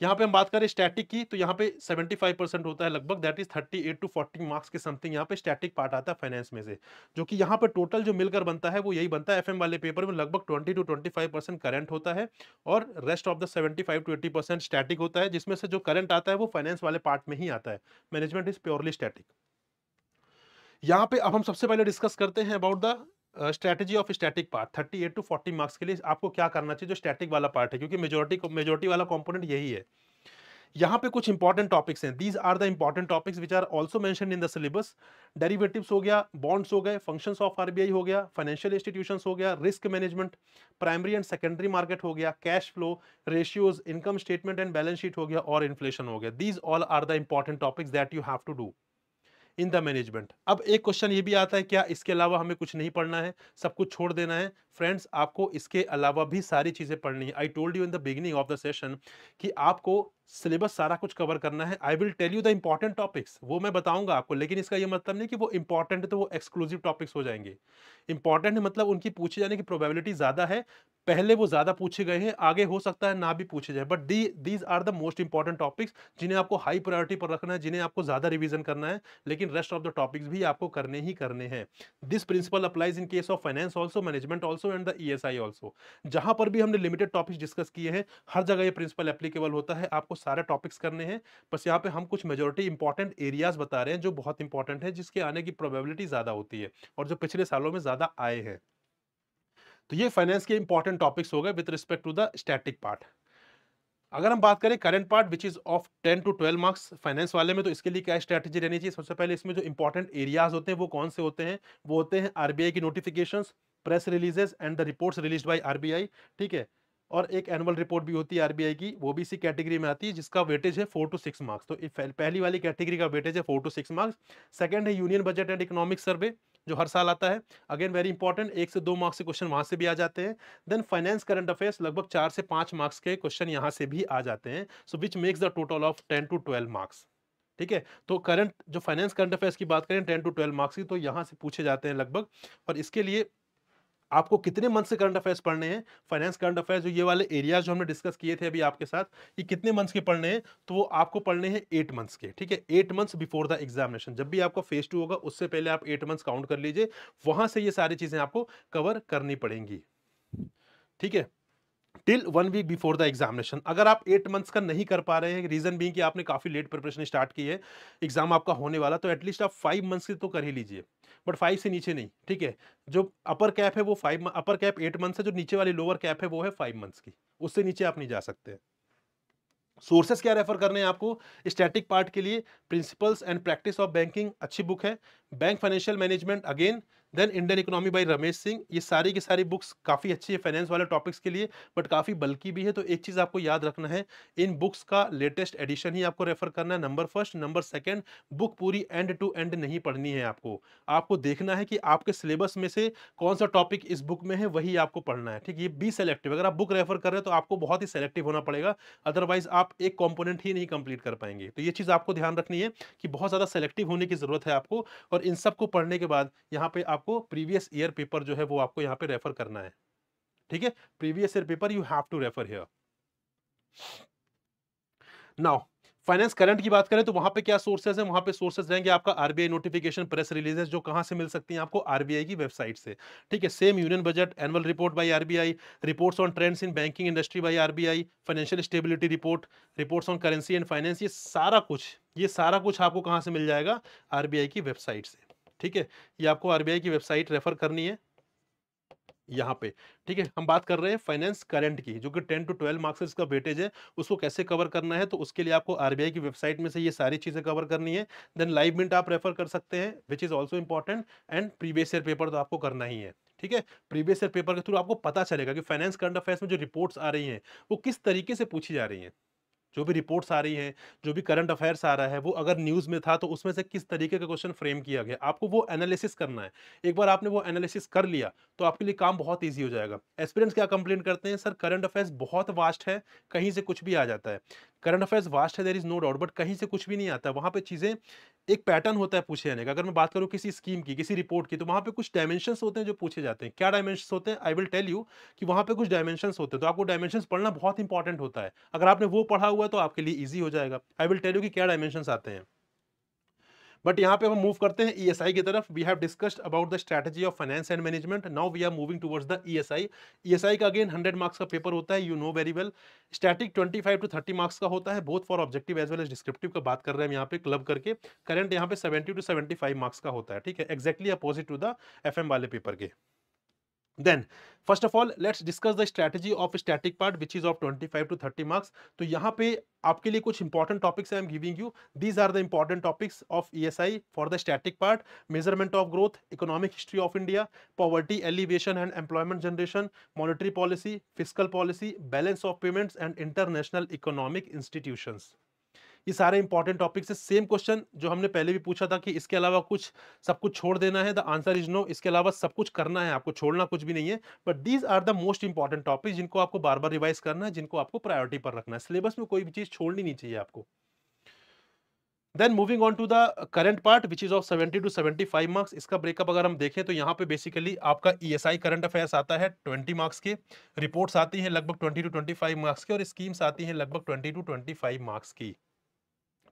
यहाँ पे हम बात करें स्टैटिक की तो यहाँ पे 75% होता है लगभग, दैट इज 38 to 40 मार्क्स के समथिंग यहाँ पे स्टैटिक पार्ट आता है फाइनेंस में से, जो कि यहाँ पे टोटल जो मिलकर बनता है वो यही बनता है। एफएम वाले पेपर में लगभग 20 to 25% करंट होता है और rest of the 75 to 80% static होता है, जिसमें से जो करंट आता है वो फाइनेंस वाले पार्ट में ही आता है। Management is purely static. यहाँ पे अब हम सबसे पहले डिस्कस करते हैं about the strategy of static part. 38 to 40 marks के लिए आपको क्या करना चाहिए जो स्टैटिक वाला पार्ट है, क्योंकि मेजोरिटी वाला कंपोनेंट यही है। यहाँ पे कुछ इंपॉर्टेंट टॉपिक्स हैं, these are the important topics which are also mentioned in the syllabus. Derivatives हो गया, बॉन्ड्स हो गए, फंक्शंस ऑफ आरबीआई हो गया, फाइनेंशियल इंस्टीट्यूशंस हो गया, risk management, primary and secondary market हो गया, cash flow, ratios, income statement and balance sheet हो गया और इन्फ्लेशन हो गया। These all are the important topics that you have to do in the management. अब एक क्वेश्चन ये भी आता है, क्या इसके अलावा हमें कुछ नहीं पढ़ना है, सब कुछ छोड़ देना है? फ्रेंड्स, आपको इसके अलावा भी सारी चीजें पढ़नी है। I told you in the beginning of the session कि आपको सिलेबस सारा कुछ कवर करना है। I will tell you the important topics, वो मैं बताऊंगा आपको, लेकिन इसका ये मतलब नहीं कि वो इंपॉर्टेंट है तो वो एक्सक्लूसिव टॉपिक्स हो जाएंगे। इंपॉर्टेंट है मतलब उनकी पूछे जाने की प्रोबेबिलिटी ज्यादा है, पहले वो ज्यादा पूछे गए हैं, आगे हो सकता है ना भी पूछे जाए, but these are the most important topics जिन्हें आपको हाई प्रायोरिटी पर रखना है, जिन्हें आपको ज्यादा रिवीजन करना है, लेकिन रेस्ट ऑफ द टॉपिक्स भी आपको करने ही करने हैं। This principle applies in case of finance also, management also and the ESI also. जहां पर भी हमने लिमिटेड टॉपिक्स डिस्कस किए हैं हर जगह ये प्रिंसिपल एप्लीकेबल होता है, आपको सारे टॉपिक्स करने हैं। बस यहाँ पे हम कुछ मेजोरिटी इंपॉर्टेंट एरियाज बता रहे हैं जो बहुत इंपॉर्टेंट है, जिसके आने की प्रोबेबिलिटी ज्यादा होती है और जो पिछले सालों में ज्यादा आए हैं। तो ये फाइनेंस के इंपॉर्टेंट टॉपिक्स हो गए with respect to the static part. अगर हम बात करें current part which is of 10 to 12 marks finance वाले में, तो इसके लिए क्या स्ट्रेटेजी रहनी चाहिए? सबसे पहले इसमें जो इंपॉर्टेंट एरियाज होते हैं वो कौन से होते हैं? वो होते हैं आरबीआई की notifications, press releases and the reports released by RBI, ठीक है। और एक एनुअल रिपोर्ट भी होती है आरबीआई की, वो भी इसी कैटेगरी में आती है, जिसका वेटेज है 4 to 6 मार्क्स। तो पहली वाली कैटेगरी का वेटेज है 4 to 6 मार्क्स। सेकंड है यूनियन बजट एंड इकोनॉमिक सर्वे, जो हर साल आता है, अगेन वेरी इंपॉर्टेंट, 1 से 2 मार्क्स के क्वेश्चन वहां से भी आ जाते हैं। देन फाइनेंस करंट अफेयर्स लगभग 4 से 5 मार्क्स के क्वेश्चन यहां से भी आ जाते हैं, so which makes the total of 10 to 12 marks. ठीक है, तो करंट जो फाइनेंस करंट अफेयर्स की बात करें 10 टू 12 मार्क्स की, तो यहां से पूछे जाते हैं लगभग। और इसके लिए आपको कितने मंथ से करंट अफेयर्स पढ़ने हैं, फाइनेंस करंट अफेयर्स जो ये वाले एरियाज जो हमने डिस्कस किए थे अभी आपके साथ, ये कितने मंथ्स के पढ़ने हैं, तो वो आपको पढ़ने हैं 8 मंथ्स के। ठीक है, 8 मंथ्स बिफोर द एग्जामिनेशन, जब भी आपका फेज 2 होगा उससे पहले आप 8 मंथ्स काउंट कर लीजिए, वहां से ये सारी चीजें आपको कवर करनी पड़ेंगी। ठीक है, till 1 week before the examination. अगर आप 8 मंथ्स का नहीं कर पा रहे हैं, रीजन बीइंग कि आपने काफी लेट प्रिपरेशन स्टार्ट की है, एग्जाम आपका होने वाला, तो एटलीस्ट आप 5 मंथ्स की तो कर ही लीजिए, बट 5 से नीचे नहीं। ठीक है, जो अपर कैप है वो 5, अपर कैप 8 मंथ्स है, जो नीचे वाली लोअर कैप है वो है 5 मंथ्स की, उससे नीचे आप नहीं जा सकते। सोर्सेस क्या रेफर करने हैं आपको स्टैटिक पार्ट के लिए? Principles and practice of banking अच्छी बुक है, bank financial management again, then Indian economy by Ramesh Singh, ये सारी की सारी बुक्स काफी अच्छी है फाइनेंस वाले टॉपिक्स के लिए, बट काफी बल्कि भी है। तो एक चीज आपको याद रखना है, इन बुक्स का लेटेस्ट एडिशन ही आपको रेफर करना है, number first. Number second, book पूरी एंड टू एंड नहीं पढ़नी है आपको, आपको देखना है कि आपके सिलेबस में से कौन सा टॉपिक इस बुक में है वही आपको पढ़ना है। ठीक, ये बी सेलेक्टिव, अगर आप बुक रेफर कर रहे हैं तो आपको बहुत ही सेलेक्टिव होना पड़ेगा, अदरवाइज आप एक कंपोनेंट ही नहीं कंप्लीट कर पाएंगे। तो ये चीज आपको ध्यान रखनी है कि बहुत ज्यादा सेलेक्टिव होने की जरूरत है आपको। और इन सब को पढ़ने के बाद यहाँ पे आपको प्रीवियस ईयर पेपर जो है वो आपको यहाँ पे रेफर करना है। ठीक है, previous year paper you have to refer here. Now finance current की बात करें तो वहां पे क्या सोर्सेज है, वहां पे सोर्सेज रहेंगे आपका आरबीआई नोटिफिकेशन, प्रेस रिलीजेस, जो कहां से मिल सकती हैं आपको? आरबीआई की वेबसाइट से। ठीक है, same union budget, annual report by RBI, reports on trends in banking industry by RBI, financial stability report, reports on currency and finance, ये सारा कुछ आपको कहां से मिल जाएगा? आरबीआई की वेबसाइट से। ठीक है, ये आपको आरबीआई की वेबसाइट रेफर करनी है यहाँ पे। ठीक है, हम बात कर रहे हैं फाइनेंस करंट की, जो कि 10 टू 12 मार्क्स इसका वेटेज है, उसको कैसे कवर करना है, तो उसके लिए आपको आरबीआई की वेबसाइट में से ये सारी चीजें कवर करनी है। देन लाइव मिंट आप रेफर कर सकते हैं, which is also important, and previous year paper तो आपको करना ही है। ठीक है, प्रीवियस ईयर पेपर के थ्रू आपको पता चलेगा कि फाइनेंस करंट अफेयर्स में जो रिपोर्ट्स आ रही हैं वो किस तरीके से पूछी जा रही हैं। जो भी रिपोर्ट्स आ रही हैं, जो भी करंट अफेयर्स आ रहा है, वो अगर न्यूज़ में था तो उसमें से किस तरीके का क्वेश्चन फ्रेम किया गया, आपको वो एनालिसिस करना है। एक बार आपने वो एनालिसिस कर लिया तो आपके लिए काम बहुत ईज़ी हो जाएगा। एस्पिरेंट्स क्या कंप्लेंट करते हैं, सर करंट अफेयर्स बहुत वास्ट है, कहीं से कुछ भी आ जाता है। करंट अफेयर्स वास्ट है, there is no doubt, but कहीं से कुछ भी नहीं आता। वहाँ पे चीज़ें एक पैटर्न होता है पूछे जाने का। अगर मैं बात करूँ किसी स्कीम की, किसी रिपोर्ट की, तो वहाँ पे कुछ डायमेंशंस होते हैं जो पूछे जाते हैं। क्या डायमेंशंस होते हैं? आई विल टेल यू कि वहाँ पे कुछ डायमेंशंस होते हैं, तो आपको डायमेंशंस पढ़ना बहुत इंपॉर्टेंट होता है। अगर आपने वो पढ़ा हुआ है तो आपके लिए ईज़ी हो जाएगा। आई विल टेल यू कि क्या डायमेंशंस आते हैं। बट यहाँ पे हम मूव करते हैं ईएसआई की तरफ। We have discussed about the strategy of finance and management, now we are moving towards the ESI. ESI का अगेन 100 मार्क्स का पेपर होता है, you know very well. Static 25 to 30 marks का होता है, both for objective as well as descriptive का बात कर रहे हैं हम यहाँ पे क्लब करके। करंट यहाँ पे 70 टू 75 मार्क्स का होता है। ठीक है, exactly opposite to the FM वाले पेपर के। Then, first of all, let's discuss the strategy of static part, which is of 25 to 30 marks. तो यहाँ पे आपके लिए कुछ important topics I am giving you. These are the important topics of ESI for the static part: measurement of growth, economic history of India, poverty alleviation and employment generation, monetary policy, fiscal policy, balance of payments and international economic institutions. ये सारे important topics है। Same question जो हमने पहले भी पूछा था कि इसके अलावा कुछ सब कुछ छोड़ देना है, द आंसर इज नो। इसके अलावा सब कुछ करना है, आपको छोड़ना कुछ भी नहीं है। But these are the most important topics जिनको आपको बार बार रिवाइज करना है, जिनको आपको प्रायोरिटी पर रखना है। सिलेबस में कोई भी चीज छोड़नी नहीं चाहिए आपको। Then moving on to the current part which is of 70 to 75 marks. इसका ब्रेकअप अगर हम देखें तो यहाँ पे बेसिकली आपका ईएसआई करंट अफेयर्स आता है 20 मार्क्स के, रिपोर्ट्स आती हैं लगभग 20 टू 25 मार्क्स के, और स्कीम्स आती हैं लगभग 20 टू 25 मार्क्स की।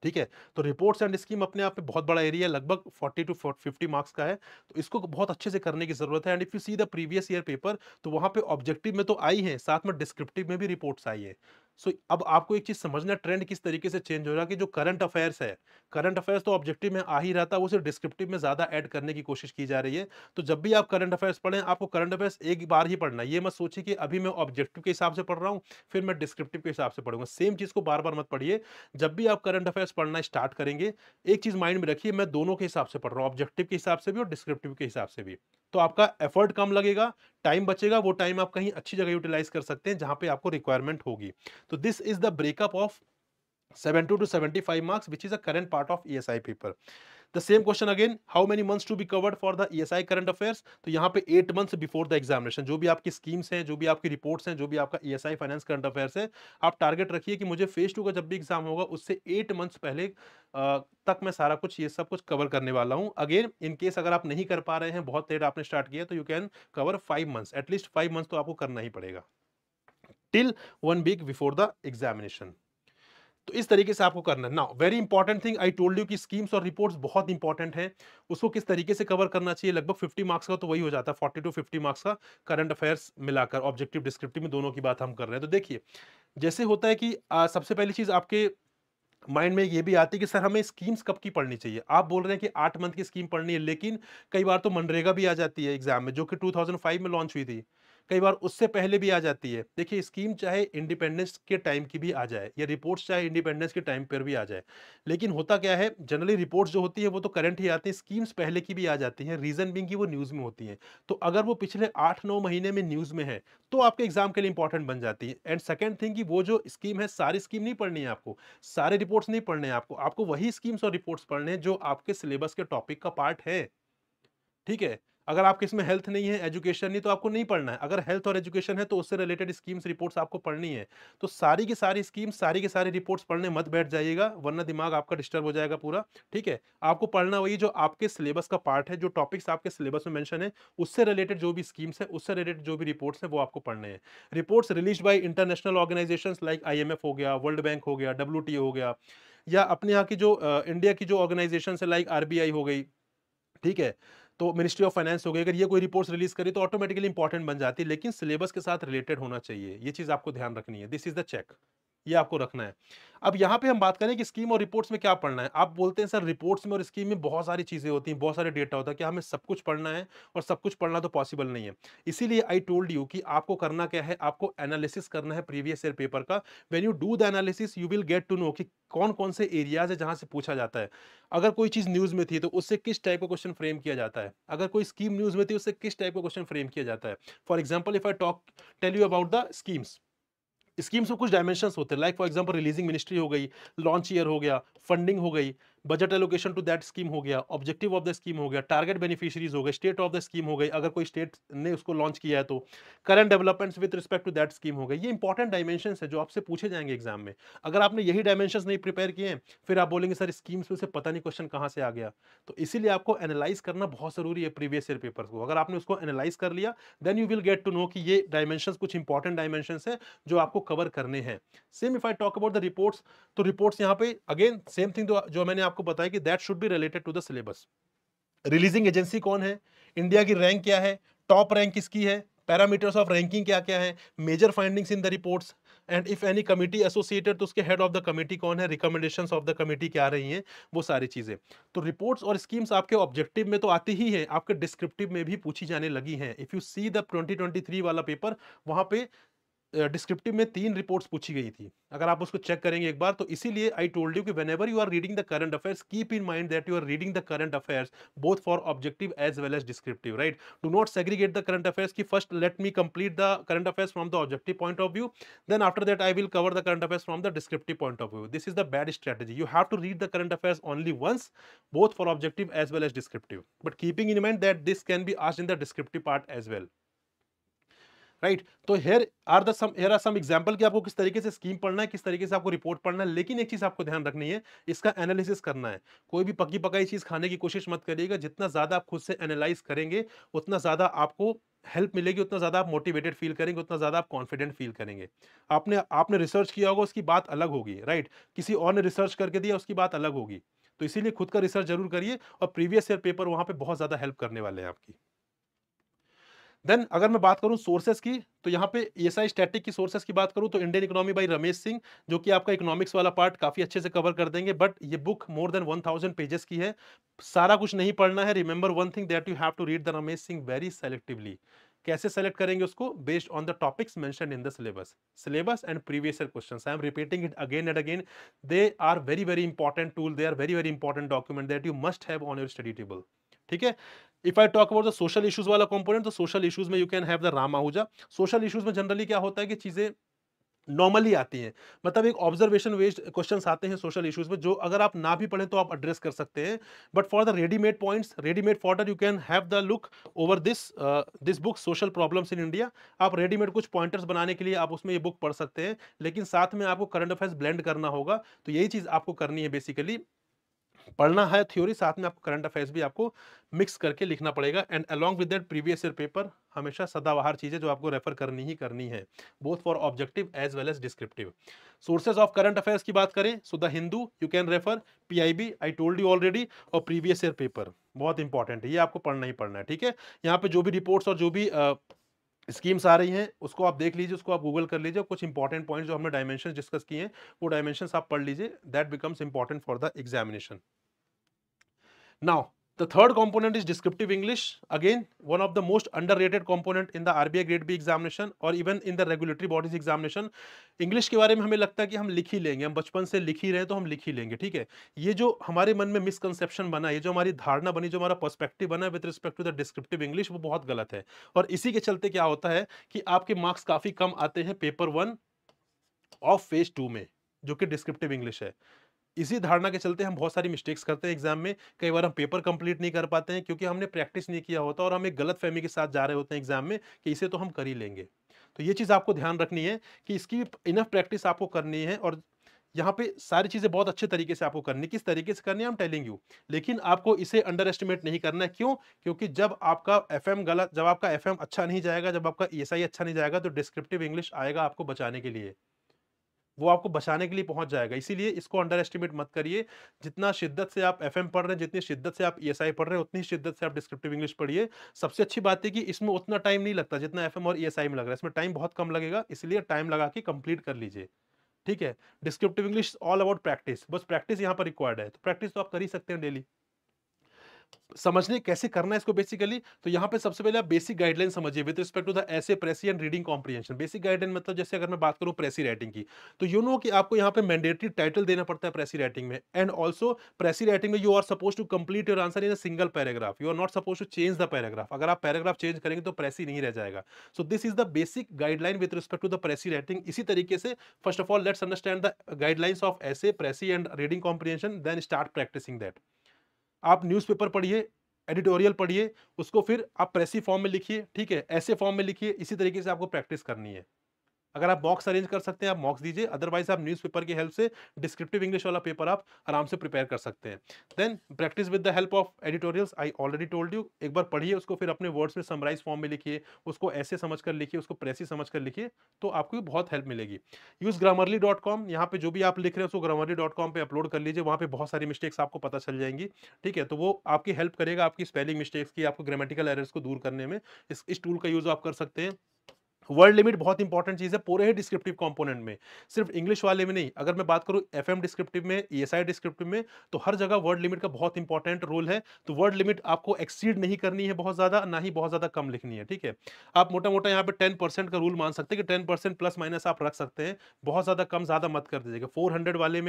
ठीक है, तो रिपोर्ट्स एंड स्कीम अपने आप में बहुत बड़ा एरिया, लगभग 40 टू 50 मार्क्स का है, तो इसको बहुत अच्छे से करने की जरूरत है। And if you see the previous year paper, तो वहां पे ऑब्जेक्टिव में तो आई है, साथ में डिस्क्रिप्टिव में भी रिपोर्ट्स आई है। सो अब आपको एक चीज समझना, ट्रेंड किस तरीके से चेंज हो रहा है कि जो करंट अफेयर्स है, करंट अफेयर्स तो ऑब्जेक्टिव में आ ही रहता है, वो सिर्फ डिस्क्रिप्टिव में ज्यादा ऐड करने की कोशिश की जा रही है। तो जब भी आप करंट अफेयर्स पढ़ें, आपको करंट अफेयर्स एक बार ही पढ़ना है। ये मत सोचिए कि अभी मैं ऑब्जेक्टिव के हिसाब से पढ़ रहा हूँ, फिर मैं डिस्क्रिप्टिव के हिसाब से पढ़ूंगा। सेम चीज को बार बार मत पढ़िए। जब भी आप करंट अफेयर्स पढ़ना स्टार्ट करेंगे, एक चीज माइंड में रखिए, मैं दोनों के हिसाब से पढ़ रहा हूं, ऑब्जेक्टिव के हिसाब से भी और डिस्क्रिप्टिव के हिसाब से भी। तो आपका एफर्ट कम लगेगा, टाइम बचेगा, वो टाइम आप कहीं अच्छी जगह यूटिलाइज कर सकते हैं जहां पे आपको रिक्वायरमेंट होगी। तो this is the breakup of 70 to 75 marks, which is a current part of ESI paper. The same question again, how many months to be covered for the ESI current affairs, तो यहाँ पे 8 months before the examination, जो भी आपकी schemes हैं, जो भी आपकी रिपोर्ट्स हैं, जो भी आपका ईएसआई फाइनेंस करंट अफेयर्स है, आप टारगेट रखिए कि मुझे फेज 2 का जब भी एग्जाम होगा उससे 8 मंथ्स पहले तक मैं सारा कुछ ये सब कुछ कवर करने वाला हूँ। अगेन इन केस अगर आप नहीं कर पा रहे हैं, बहुत लेट आपने स्टार्ट किया, तो you can cover 5 months, at least 5 months तो आपको करना ही पड़ेगा till 1 week before the examination. तो इस तरीके से आपको करना है। Now very important thing, I told you कि स्कीम्स और रिपोर्ट्स बहुत इंपॉर्टेंट हैं। उसको किस तरीके से कवर करना चाहिए, लगभग 50 मार्क्स का तो वही हो जाता है, 40 टू 50 मार्क्स का करंट अफेयर्स मिलाकर, ऑब्जेक्टिव डिस्क्रिप्टिव में दोनों की बात हम कर रहे हैं। तो देखिए, जैसे होता है कि सबसे पहली चीज आपके माइंड में ये भी आती है कि सर हमें स्कीम्स कब की पढ़नी चाहिए। आप बोल रहे हैं कि 8 मंथ की स्कीम पढ़नी है, लेकिन कई बार तो मनरेगा भी आ जाती है एग्जाम में, जो कि 2005 में लॉन्च हुई थी। कई बार उससे पहले भी आ जाती है। देखिए, स्कीम चाहे इंडिपेंडेंस के टाइम की भी आ जाए, या रिपोर्ट्स चाहे इंडिपेंडेंस के टाइम पर भी आ जाए, लेकिन होता क्या है, जनरली रिपोर्ट्स जो होती है वो तो करंट ही आती है, स्कीम्स पहले की भी आ जाती हैं, रीजन बीइंग कि वो न्यूज में होती हैं। तो अगर वो पिछले 8-9 महीने में न्यूज में है, तो आपके एग्जाम के लिए इंपॉर्टेंट बन जाती है। एंड सेकंड थिंग, कि वो जो स्कीम है, सारी स्कीम नहीं पढ़नी है आपको, सारे रिपोर्ट्स नहीं पढ़ने हैं आपको, आपको वही स्कीम्स और रिपोर्ट्स पढ़ने हैं जो आपके सिलेबस के टॉपिक का पार्ट है। ठीक है? अगर आपके इसमें हेल्थ नहीं है, एजुकेशन नहीं, तो आपको नहीं पढ़ना है। अगर हेल्थ और एजुकेशन है, तो उससे रिलेटेड स्कीम्स, रिपोर्ट्स आपको पढ़नी है। तो सारी की सारी स्कीम्स, सारी की सारी रिपोर्ट्स पढ़ने मत बैठ जाइएगा, वरना दिमाग आपका डिस्टर्ब हो जाएगा पूरा। ठीक है? आपको पढ़ना वही जो आपके सिलेबस का पार्ट है, जो टॉपिक्स आपके सिलेबस में मेंशन है, उससे रिलेटेड जो भी स्कीम्स है, उससे रिलेटेड जो भी रिपोर्ट्स हैं, वो आपको पढ़ने हैं। Reports released by international organisations like IMF हो गया, वर्ल्ड बैंक हो गया, डब्ल्यूटीओ हो गया, या अपने यहाँ की जो इंडिया की जो ऑर्गनाइजेशंस है, लाइक आरबीआई हो गई। ठीक है? तो मिनिस्ट्री ऑफ फाइनेंस हो गई, अगर ये कोई रिपोर्ट्स रिलीज करे तो ऑटोमेटिकली इंपॉर्टेंट बन जाती है, लेकिन सिलेबस के साथ रिलेटेड होना चाहिए। ये चीज आपको ध्यान रखनी है। दिस इज द चेक, ये आपको रखना है। अब यहाँ पे हम बात करें कि स्कीम और रिपोर्ट्स में क्या पढ़ना है। आप बोलते हैं सर रिपोर्ट्स में और स्कीम में बहुत सारी चीजें होती हैं, बहुत सारे डेटा होता है, क्या हमें सब कुछ पढ़ना है? और सब कुछ पढ़ना तो पॉसिबल नहीं है। इसीलिए आई टोल्ड यू कि आपको करना क्या है, आपको एनालिसिस करना है प्रीवियस ईयर पेपर का। When you do the analysis, you will get to know कि कौन कौन से एरियाज है जहां से पूछा जाता है। अगर कोई चीज न्यूज में थी, तो उससे किस टाइप का क्वेश्चन फ्रेम किया जाता है। अगर कोई स्कीम न्यूज में थी, उससे किस टाइप का क्वेश्चन फ्रेम किया जाता है। For example, if I talk tell you about the schemes, schemes में कुछ डायमेंशंस होते हैं, like for example releasing ministry हो गई, लॉन्च ईयर हो गया, फंडिंग हो गई, budget allocation to that scheme हो गया, ऑब्जेक्टिव ऑफ द स्कीम हो गया, टारगेट बेनिफिशियरीज हो गए, स्टेट ऑफ द स्कीम हो गई, अगर कोई स्टेट ने उसको लॉन्च किया है तो, current developments with respect to that scheme हो गई। ये इंपॉर्टेंट डायमेंशंस है जो आपसे पूछे जाएंगे एग्जाम में। अगर आपने यही डायमेंशंस नहीं प्रिपेयर किए हैं, फिर आप बोलेंगे सर स्कीम्स में से पता नहीं क्वेश्चन कहाँ से आ गया। तो इसीलिए आपको एनालाइज करना बहुत जरूरी है प्रीवियस ईयर पेपर को। अगर आपने उसको एनालाइज कर लिया, then you will get to know कि ये डायमेंशंस कुछ इंपॉर्टेंट डायमेंशंस है जो आपको कवर करने हैं। Same if I talk about the reports, तो रिपोर्ट्स यहाँ पे अगेन सेम थिंग जो मैंने आपको बताया कि that should be related to the syllabus. Releasing agency कौन है, इंडिया की रैंक क्या है, टॉप रैंक किसकी है, पैरामीटर्स ऑफ रैंकिंग क्या क्या है, major findings in the reports, and if any committee associated तो उसके हेड ऑफ द कमिटी कौन है, रिकमेंडेशंस ऑफ द कमिटी क्या रही हैं, वो सारी चीजें। तो रिपोर्ट्स और स्कीम्स आपके ऑब्जेक्टिव में तो आती ही है, आपके डिस्क्रिप्टिव में भी पूछी जाने लगी हैं। इफ यू सी द 2023 वाला पेपर, वहां पे डिस्क्रिप्टिव में 3 रिपोर्ट्स पूछी गई थी। अगर आप उसको चेक करेंगे एक बार, तो इसीलिए आई टोल्ड यू कि whenever you are reading the current affairs, keep in mind that you are reading the current affairs both for objective as well as descriptive, right. Do not segregate the current affairs की first let me complete the current affairs from the objective point of view, then after that I will cover the current affairs from the descriptive point of view. This is the bad strategy. You have to read the current affairs only once, both for objective as well as descriptive, but keeping in mind that this can be asked in the descriptive part as well, right. तो here are some example कि आपको किस तरीके से scheme पढ़ना है, किस तरीके से आपको रिपोर्ट पढ़ना है। लेकिन एक चीज आपको ध्यान रखनी है, इसका एनालिसिस करना है। कोई भी पक्की पकाई चीज खाने की कोशिश मत करिएगा। जितना ज्यादा आप खुद से एनालाइज करेंगे, उतना ज्यादा आपको हेल्प मिलेगी, उतना ज्यादा आप मोटिवेटेड फील करेंगे, उतना ज्यादा आप कॉन्फिडेंट फील करेंगे। आपने आपने रिसर्च किया होगा, उसकी बात अलग होगी, राइट। किसी और ने रिसर्च करके दिया, उसकी बात अलग होगी। तो इसीलिए खुद का रिसर्च जरूर करिए, और प्रीवियस ईयर पेपर वहां पे बहुत ज्यादा हेल्प करने वाले हैं आपकी। देन अगर मैं बात करूं सोर्सेस की, तो यहाँ पे ईएसआई स्टैटिक की सोर्सेस की बात करूं तो Indian economy by Ramesh Singh, जो कि आपका इकोनॉमिक्स वाला पार्ट काफी अच्छे से कवर कर देंगे। बट ये बुक मोर देन 1000 पेजेस की है, सारा कुछ नहीं पढ़ना है। Remember one thing, that you have to read the Ramesh Singh very selectively. कैसे सेलेक्ट करेंगे उसको? Based on the topics mentioned in the syllabus and previous year questions. I am repeating it again and again. They are very very important tool, they are very very important document that you must have on your study table. ठीक है। If I talk about the social issues वाला component, तो social issues में you can have the Ram Ahuja. Social issues में generally क्या होता है कि चीजें नॉर्मली आती हैं। मतलब एक ऑब्जर्वेशन बेस्ड क्वेश्चन्स आते हैं सोशल इश्यूज में, जो अगर आप ना भी पढ़ें तो आप एड्रेस कर सकते हैं। But for the readymade points, readymade fodder, you can have the look over this book social problems in India. आप रेडीमेड कुछ पॉइंटर्स बनाने के लिए आप उसमें ये बुक पढ़ सकते हैं, लेकिन साथ में आपको करंट अफेयर्स ब्लेंड करना होगा। तो यही चीज आपको करनी है बेसिकली, पढ़ना है थ्योरी, साथ में आपको करंट अफेयर्स भी आपको मिक्स करके लिखना पड़ेगा। And along with that previous year paper, हमेशा सदाबहार चीजें जो आपको रेफर करनी ही करनी है, both for objective as well as descriptive. Sources of current affairs की बात करें, so the Hindu you can refer, PIB I told you already, और प्रीवियस ईयर पेपर बहुत इंपॉर्टेंट है, ये आपको पढ़ना ही पढ़ना है, ठीक है। यहाँ पे जो भी रिपोर्ट्स और जो भी स्कीम्स आ रही हैं उसको आप देख लीजिए, उसको आप गूगल कर लीजिए, कुछ इंपॉर्टेंट पॉइंट जो हमने डायमेंशन डिस्कस किए हैं वो डायमेंशंस आप पढ़ लीजिए, that becomes important for the examination. Now, the third component is descriptive English. Again, one of the most underrated component in the RBI Grade B examination or even in the regulatory bodies examination. English के बारे में हमें लगता है कि हम लिख ही लेंगे, हम बचपन से लिख ही रहे हैं तो हम लिख ही लेंगे, ठीक है। ये जो हमारे मन में मिसकंसेप्शन बना, ये जो हमारी धारणा बनी, जो हमारा पर्सपेक्टिव बना with respect to the descriptive English, वो बहुत गलत है। और इसी के चलते क्या होता है कि आपके मार्क्स काफी कम आते हैं पेपर 1 ऑफ फेज 2 में, जो कि डिस्क्रिप्टिव इंग्लिश है। इसी धारणा के चलते हम बहुत सारी मिस्टेक्स करते हैं एग्जाम में। कई बार हम पेपर कंप्लीट नहीं कर पाते हैं क्योंकि हमने प्रैक्टिस नहीं किया होता और हम एक गलत फहमी के साथ जा रहे होते हैं एग्जाम में कि इसे तो हम कर ही लेंगे। तो ये चीज आपको ध्यान रखनी है कि इसकी इनफ प्रैक्टिस आपको करनी है, और यहाँ पे सारी चीजें बहुत अच्छे तरीके से आपको करनी, किस तरीके से करनी है आई एम टेलिंग यू। लेकिन आपको इसे अंडर एस्टिमेट नहीं करना है। क्यों? क्योंकि जब आपका एफएम गलत, जब आपका एफएम अच्छा नहीं जाएगा, जब आपका ईएसआई अच्छा नहीं जाएगा, तो डिस्क्रिप्टिव इंग्लिश आएगा आपको बचाने के लिए, वो आपको बचाने के लिए पहुंच जाएगा। इसीलिए इसको अंडर एस्टिमेट मत करिए। जितना शिद्दत से आप एफएम पढ़ रहे हैं, जितनी शिद्दत से आप ईएसआई पढ़ रहे हैं, उतनी शिद्दत से आप डिस्क्रिप्टिव इंग्लिश पढ़िए। सबसे अच्छी बात है कि इसमें उतना टाइम नहीं लगता जितना एफएम और ईएसआई में लग रहा है। इसमें टाइम बहुत कम लगेगा, इसलिए टाइम लगा के कंप्लीट कर लीजिए, ठीक है। Descriptive English all about practice, बस प्रैक्टिस यहाँ पर रिक्वायर्ड है। तो प्रैक्टिस तो आप कर ही सकते हैं डेली। समझने कैसे करना है इसको बेसिकली, तो यहाँ पे सबसे पहले आप बेसिक गाइडलाइन समझिए with respect to the essay precis and reading comprehension. Basic guideline मतलब जैसे अगर मैं बात करूँ प्रेसी राइटिंग की, तो यू नो कि आपको यहाँ पे मैंडेटरी टाइटल देना पड़ता है प्रेसी राइटिंग में। एंड ऑल्सो प्रेसी राइटिंग में you are suppose to complete your answer in a single paragraph, you are not suppose to change the paragraph. अगर आप पैराग्राफ चेंज करेंगे तो प्रेसी नहीं रह जाएगा। So this is the basic guideline with respect to the precis writing. इसी तरीके से first of all let's understand the guidelines of essay, precis and reading comprehension, then start practising that. आप newspaper पढ़िए, एडिटोरियल पढ़िए, उसको फिर आप प्रेसी form में लिखिए, ठीक है, ऐसे फॉर्म में लिखिए। इसी तरीके से आपको प्रैक्टिस करनी है। अगर आप मॉक्स अरेंज कर सकते हैं आप मॉक्स दीजिए, अदरवाइज आप न्यूज़पेपर की हेल्प से डिस्क्रिप्टिव इंग्लिश वाला पेपर आप आराम से प्रिपेयर कर सकते हैं। Then practice with the help of editorials, I already told you. एक बार पढ़िए उसको, फिर अपने वर्ड्स में समराइज फॉर्म में लिखिए, उसको ऐसे समझकर लिखिए, उसको प्रेसी समझकर लिखिए, तो आपको बहुत हेल्प मिलेगी। यूज grammarly.com, यहाँ पे जो भी आप लिख रहे हैं उसको grammarly.com पे अपलोड कर लीजिए, वहाँ पे बहुत सारी मिस्टेक्स आपको पता चल जाएंगी, ठीक है। तो वो आपकी हेल्प करेगा आपकी स्पेलिंग मिस्टेक्स की, आपको ग्रामेटिकल एरर्स को दूर करने में। इस टूल का यूज आप कर सकते हैं। वर्ड लिमिट बहुत इंपॉर्टेंट चीज है पूरे ही डिस्क्रिप्टिव कंपोनेंट में, सिर्फ इंग्लिश वाले में नहीं। अगर मैं बात करूं एफएम डिस्क्रिप्टिव में, ईएसआई डिस्क्रिप्टिव में, तो हर जगह वर्ड लिमिट का बहुत इंपॉर्टेंट रोल है। तो वर्ड लिमिट आपको एक्सीड नहीं करनी है बहुत ज्यादा, ना ही बहुत ज्यादा कम लिखनी है, ठीक है। आप मोटा मोटा यहाँ पे 10% का रूल मान सकते हैं कि 10% प्लस माइनस आप रख सकते हैं। बहुत ज्यादा कम ज्यादा मत कर दीजिएगा। 400 वाले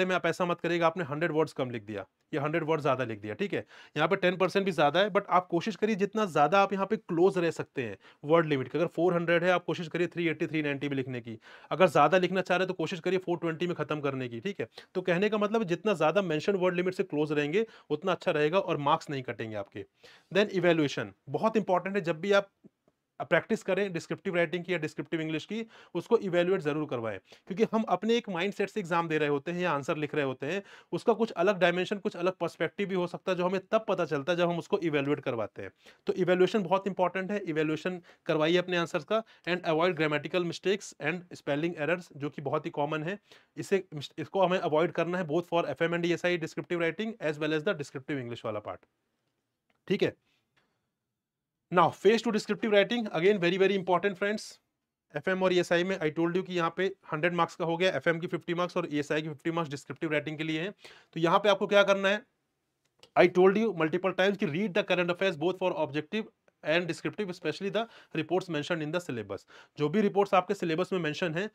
में आप ऐसा मत करिएगा आपने 100 वर्ड्स कम लिख दिया या 100 वर्ड ज्यादा लिख दिया, ठीक है। यहाँ पे 10% भी ज्यादा है, बट आप कोशिश करिए जितना ज्यादा आप यहाँ पे क्लोज रह सकते हैं वर्ड लिमिट का। अगर 400 है आप कोशिश करिए 380 390 में लिखने की। अगर ज्यादा लिखना चाह रहे हैं तो कोशिश करिए 420 में खत्म करने की, ठीक है। तो कहने का मतलब जितना ज्यादा मेंशन वर्ड लिमिट से क्लोज रहेंगे उतना अच्छा रहेगा और मार्क्स नहीं कटेंगे आपके। देन इवेल्युएशन बहुत इंपॉर्टेंट है। जब भी आप प्रैक्टिस करें डिस्क्रिप्टिव राइटिंग की या डिस्क्रिप्टिव इंग्लिश की, उसको इवेल्युएट जरूर करवाएं। क्योंकि हम अपने एक माइंडसेट से एग्जाम दे रहे होते हैं या आंसर लिख रहे होते हैं, उसका कुछ अलग डायमेंशन, कुछ अलग पर्सपेक्टिव भी हो सकता है, जो हमें तब पता चलता है जब हम उसको इवेल्युएट करवाते हैं। तो इवेल्युएशन बहुत इंपॉर्टेंट है। इवेल्युएशन करवाइए अपने आंसर्स का, and avoid grammatical mistakes and spelling errors, जो कि बहुत ही कॉमन है। इसको हमें अवॉइड करना है both for FM and ESI descriptive writing as well as the descriptive English वाला पार्ट, ठीक है। Now phase two descriptive writing, again very very important friends. FM और ईएसआई में आई टोल्ड यू कि यहाँ पे 100 मार्क्स का हो गया, एफएम की 50 मार्क्स और ईएसआई की 50 मार्क्स डिस्क्रिप्टिव राइटिंग के लिए हैं। तो यहाँ पे आपको क्या करना है, I told you multiple times कि read the current affairs both for objective and descriptive specially the reports mentioned in the syllabus. जो भी रिपोर्ट्स आपके सिलेबस में मेंशन है,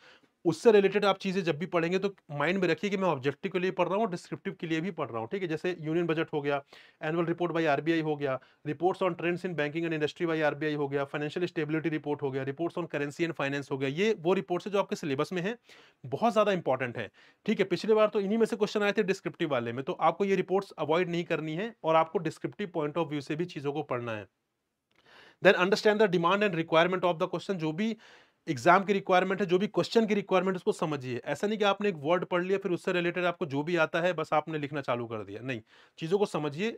उससे रिलेटेड आप चीज़ें जब भी पढ़ेंगे तो माइंड में रखिए कि मैं ऑब्जेक्टिव के लिए पढ़ रहा हूँ और डिस्क्रिप्टिव के लिए भी पढ़ रहा हूँ, ठीक है? जैसे यूनियन बजट हो गया, एनुअल रिपोर्ट बाय आरबीआई हो गया, reports on trends in banking and industry by RBI हो गया, फाइनेंशियल स्टेबिलिटी रिपोर्ट हो गया, reports on currency and finance हो गया। ये वो रिपोर्ट्स है जो आपके सिलेबस में है, बहुत ज़्यादा इंपॉर्टेंट है, ठीक है? पिछली बार तो इन्हीं में से क्वेश्चन आए थे डिस्क्रिप्टिव वाले में, तो आपको ये रिपोर्ट्स अवॉइड नहीं करनी है और आपको डिस्क्रिप्टिव पॉइंट ऑफ व्यू से भी चीज़ों को पढ़ना है। Then understand the demand and requirement of the question. जो भी एग्जाम की रिक्वायरमेंट है, जो भी क्वेश्चन की रिक्वायरमेंट, उसको समझिए। ऐसा नहीं कि आपने एक वर्ड पढ़ लिया फिर उससे रिलेटेड आपको जो भी आता है बस आपने लिखना चालू कर दिया, नहीं, चीजों को समझिए।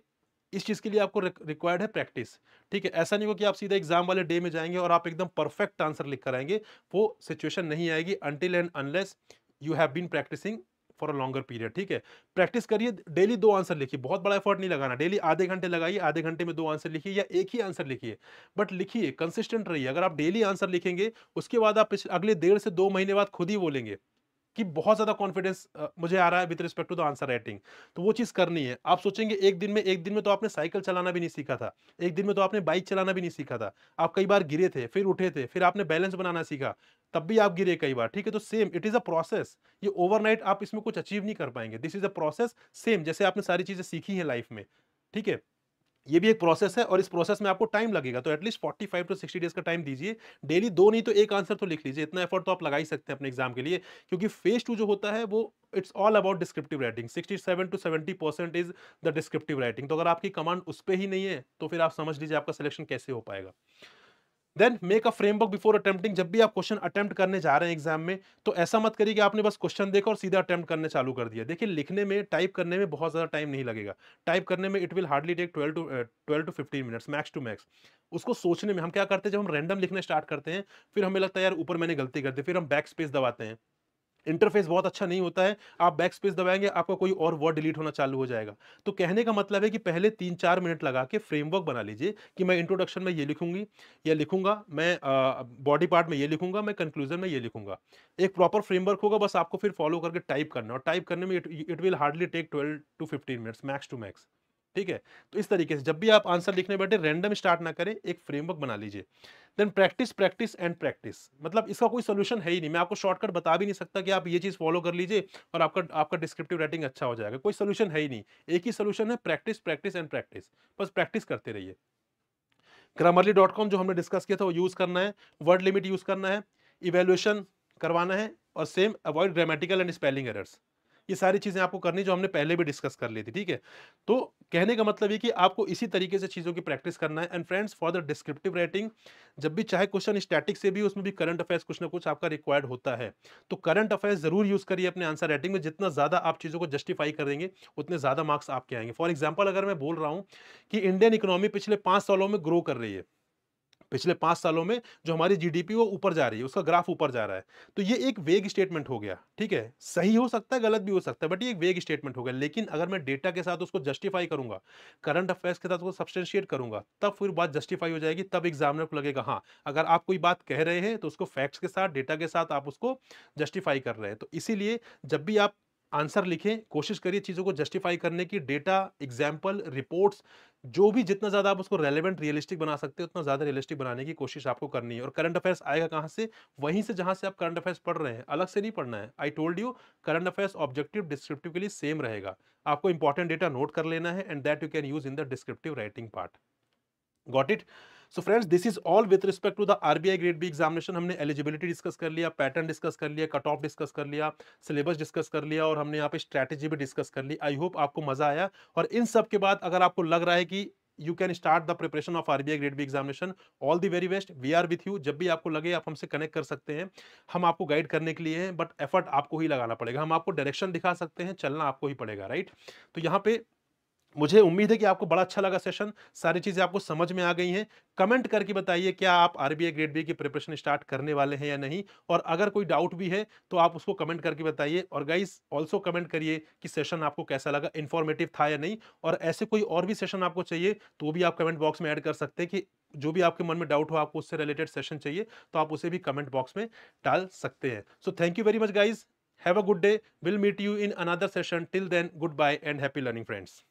इस चीज के लिए आपको रिक्वायर्ड है प्रैक्टिस, ठीक है? ऐसा नहीं हो कि आप सीधा एग्जाम वाले डे में जाएंगे और आप एकदम परफेक्ट आंसर लिख कर आएंगे, वो सिचुएशन नहीं आएगी until and unless you have been practising for a longer period, ठीक है? प्रैक्टिस करिए, डेली 2 आंसर लिखिए, बहुत बड़ा एफर्ट नहीं लगाना, डेली आधे घंटे लगाइए, आधे घंटे में 2 आंसर लिखिए या एक ही आंसर लिखिए, बट लिखिए, कंसिस्टेंट रहिए। अगर आप डेली आंसर लिखेंगे, उसके बाद आप अगले 1.5 से 2 महीने बाद खुद ही बोलेंगे कि बहुत ज़्यादा कॉन्फिडेंस मुझे आ रहा है with respect to the answer writing. तो वो चीज़ करनी है। आप सोचेंगे एक दिन में तो आपने साइकिल चलाना भी नहीं सीखा था, एक दिन में तो आपने बाइक चलाना भी नहीं सीखा था। आप कई बार गिरे थे, फिर उठे थे, फिर आपने बैलेंस बनाना सीखा, तब भी आप गिरे कई बार, ठीक है? तो same it is a process. ये ओवरनाइट आप इसमें कुछ अचीव नहीं कर पाएँगे। This is a process, same जैसे आपने सारी चीज़ें सीखी हैं लाइफ में, ठीक है? ये भी एक प्रोसेस है और इस प्रोसेस में आपको टाइम लगेगा, तो एटलीस्ट 45 टू 60 डेज का टाइम दीजिए। डेली 2 नहीं तो 1 आंसर तो लिख लीजिए। इतना एफर्ट तो आप लगा ही सकते हैं अपने एग्जाम के लिए, क्योंकि फेज 2 जो होता है वो it's all about descriptive writing. 67 to 70% is the descriptive writing. तो अगर आपकी कमांड उस पे ही नहीं है तो फिर आप समझ लीजिए आपका सिलेक्शन कैसे हो पाएगा। Then make a framework before attempting. जब भी आप क्वेश्चन अटेम्प्ट करने जा रहे हैं एग्जाम में, तो ऐसा मत करिए कि आपने बस क्वेश्चन देखा और सीधा अटेम्प्ट करने चालू कर दिया। देखिए, लिखने में, टाइप करने में बहुत ज्यादा टाइम नहीं लगेगा। टाइप करने में it will hardly take 12 to 15 minutes max to max. उसको सोचने में हम क्या करते हैं, जब हम रैंडम लिखना स्टार्ट करते हैं, फिर हमें लगता है यार ऊपर मैंने गलती कर दी, फिर हम बैक स्पेस दबाते हैं। इंटरफेस बहुत अच्छा नहीं होता है, आप बैक स्पेस दबाएंगे, आपका कोई और वर्ड डिलीट होना चालू हो जाएगा। तो कहने का मतलब है कि पहले 3-4 मिनट लगा के फ्रेमवर्क बना लीजिए कि मैं इंट्रोडक्शन में ये लिखूंगी या लिखूंगा, मैं बॉडी पार्ट में ये लिखूंगा, मैं कंक्लूजन में ये लिखूंगा। एक प्रॉपर फ्रेमवर्क होगा, बस आपको फिर फॉलो करके टाइप करना, और टाइप करने में it will hardly take 12 to 15 minutes max to max, ठीक है? तो इस तरीके से जब भी आप आंसर लिखने बैठे, रैंडम स्टार्ट ना करें, एक फ्रेमवर्क बना लीजिए। Then practice, practice and practice. मतलब इसका कोई सोल्यूशन है ही नहीं। मैं आपको शॉर्टकट बता भी नहीं सकता कि आप ये चीज फॉलो कर लीजिए और आपका आपका डिस्क्रिप्टिव राइटिंग अच्छा हो जाएगा। कोई सोल्यूशन है ही नहीं। एक ही सोल्यूशन है, प्रैक्टिस, प्रैक्टिस एंड प्रैक्टिस। बस प्रैक्टिस करते रहिए। grammarly.com जो हमने डिस्कस किया था वो यूज करना है, वर्ड लिमिट यूज करना है, इवेल्युएशन करवाना है, और same avoid grammatical and spelling errors. ये सारी चीजें आपको करनी जो हमने पहले भी डिस्कस कर ली थी, ठीक है? तो कहने का मतलब ये कि आपको इसी तरीके से चीजों की प्रैक्टिस करना है। And friends, for the descriptive writing, जब भी चाहे क्वेश्चन स्टैटिक से भी, उसमें भी करंट अफेयर्स कुछ ना कुछ आपका रिक्वायर्ड होता है। तो करंट अफेयर्स जरूर यूज करिए अपने आंसर राइटिंग में। जितना ज्यादा आप चीजों को जस्टिफाई करेंगे, उतने ज्यादा मार्क्स आपके आएंगे। फॉर एग्जाम्पल, अगर मैं बोल रहा हूं कि इंडियन इकोनॉमी पिछले 5 सालों में ग्रो कर रही है, पिछले 5 सालों में जो हमारी जीडीपी वो ऊपर जा रही है, उसका ग्राफ ऊपर जा रहा है। तो ये एक वेग स्टेटमेंट हो गया, ठीक है? सही हो सकता है, गलत भी हो सकता है, बट ये एक वेग स्टेटमेंट हो गया। लेकिन अगर मैं डेटा के साथ उसको जस्टिफाई करूंगा, करंट अफेयर्स के साथ उसको सब्सटेंशिएट करूंगा, तब फिर बात जस्टिफाई हो जाएगी। तब एग्जामिनर को लगेगा हाँ, अगर आप कोई बात कह रहे हैं तो उसको फैक्ट्स के साथ, डेटा के साथ आप उसको जस्टिफाई कर रहे हैं। तो इसीलिए जब भी आप आंसर लिखें, कोशिश करिए चीजों को जस्टिफाई करने की। डेटा, एग्जाम्पल, रिपोर्ट्स, जो भी जितना ज्यादा आप उसको रेलेवेंट, रियलिस्टिक बना सकते हो, उतना ज्यादा रियलिस्टिक बनाने की कोशिश आपको करनी है। और करंट अफेयर्स आएगा कहां से? वहीं से जहां से आप करंट अफेयर्स पढ़ रहे हैं, अलग से नहीं पढ़ना है। I told you, current affairs objective descriptive के लिए सेम रहेगा। आपको इंपॉर्टेंट डेटा नोट कर लेना है, and that you can use in the descriptive writing part. Got it? So friends, this is all with respect to the RBI grade B examination. हमने eligibility discuss कर लिया, pattern discuss कर लिया, cut off discuss कर लिया, syllabus discuss कर लिया, और हमने यहाँ पे स्ट्रैटेजी भी डिस्कस कर ली। आई होप आपको मजा आया। और इन सब के बाद अगर आपको लग रहा है कि you can start the preparation of RBI grade B examination, all the very best. We are with you. जब भी आपको लगे आप हमसे कनेक्ट कर सकते हैं। हम आपको गाइड करने के लिए हैं, बट एफर्ट आपको ही लगाना पड़ेगा। हम आपको डायरेक्शन दिखा सकते हैं, चलना आपको ही पड़ेगा, राइट? तो यहाँ पे मुझे उम्मीद है कि आपको बड़ा अच्छा लगा सेशन, सारी चीजें आपको समझ में आ गई हैं। कमेंट करके बताइए क्या आप आरबीआई ग्रेड बी की प्रिपरेशन स्टार्ट करने वाले हैं या नहीं, और अगर कोई डाउट भी है तो आप उसको कमेंट करके बताइए। और गाइस, ऑल्सो कमेंट करिए कि सेशन आपको कैसा लगा, इंफॉर्मेटिव था या नहीं। और ऐसे कोई और भी सेशन आपको चाहिए तो भी आप कमेंट बॉक्स में ऐड कर सकते हैं कि जो भी आपके मन में डाउट हो, आपको उससे रिलेटेड सेशन चाहिए, तो आप उसे भी कमेंट बॉक्स में डाल सकते हैं। So thank you very much guys, have a good day, will meet you in another session. Till then, goodbye and happy learning friends.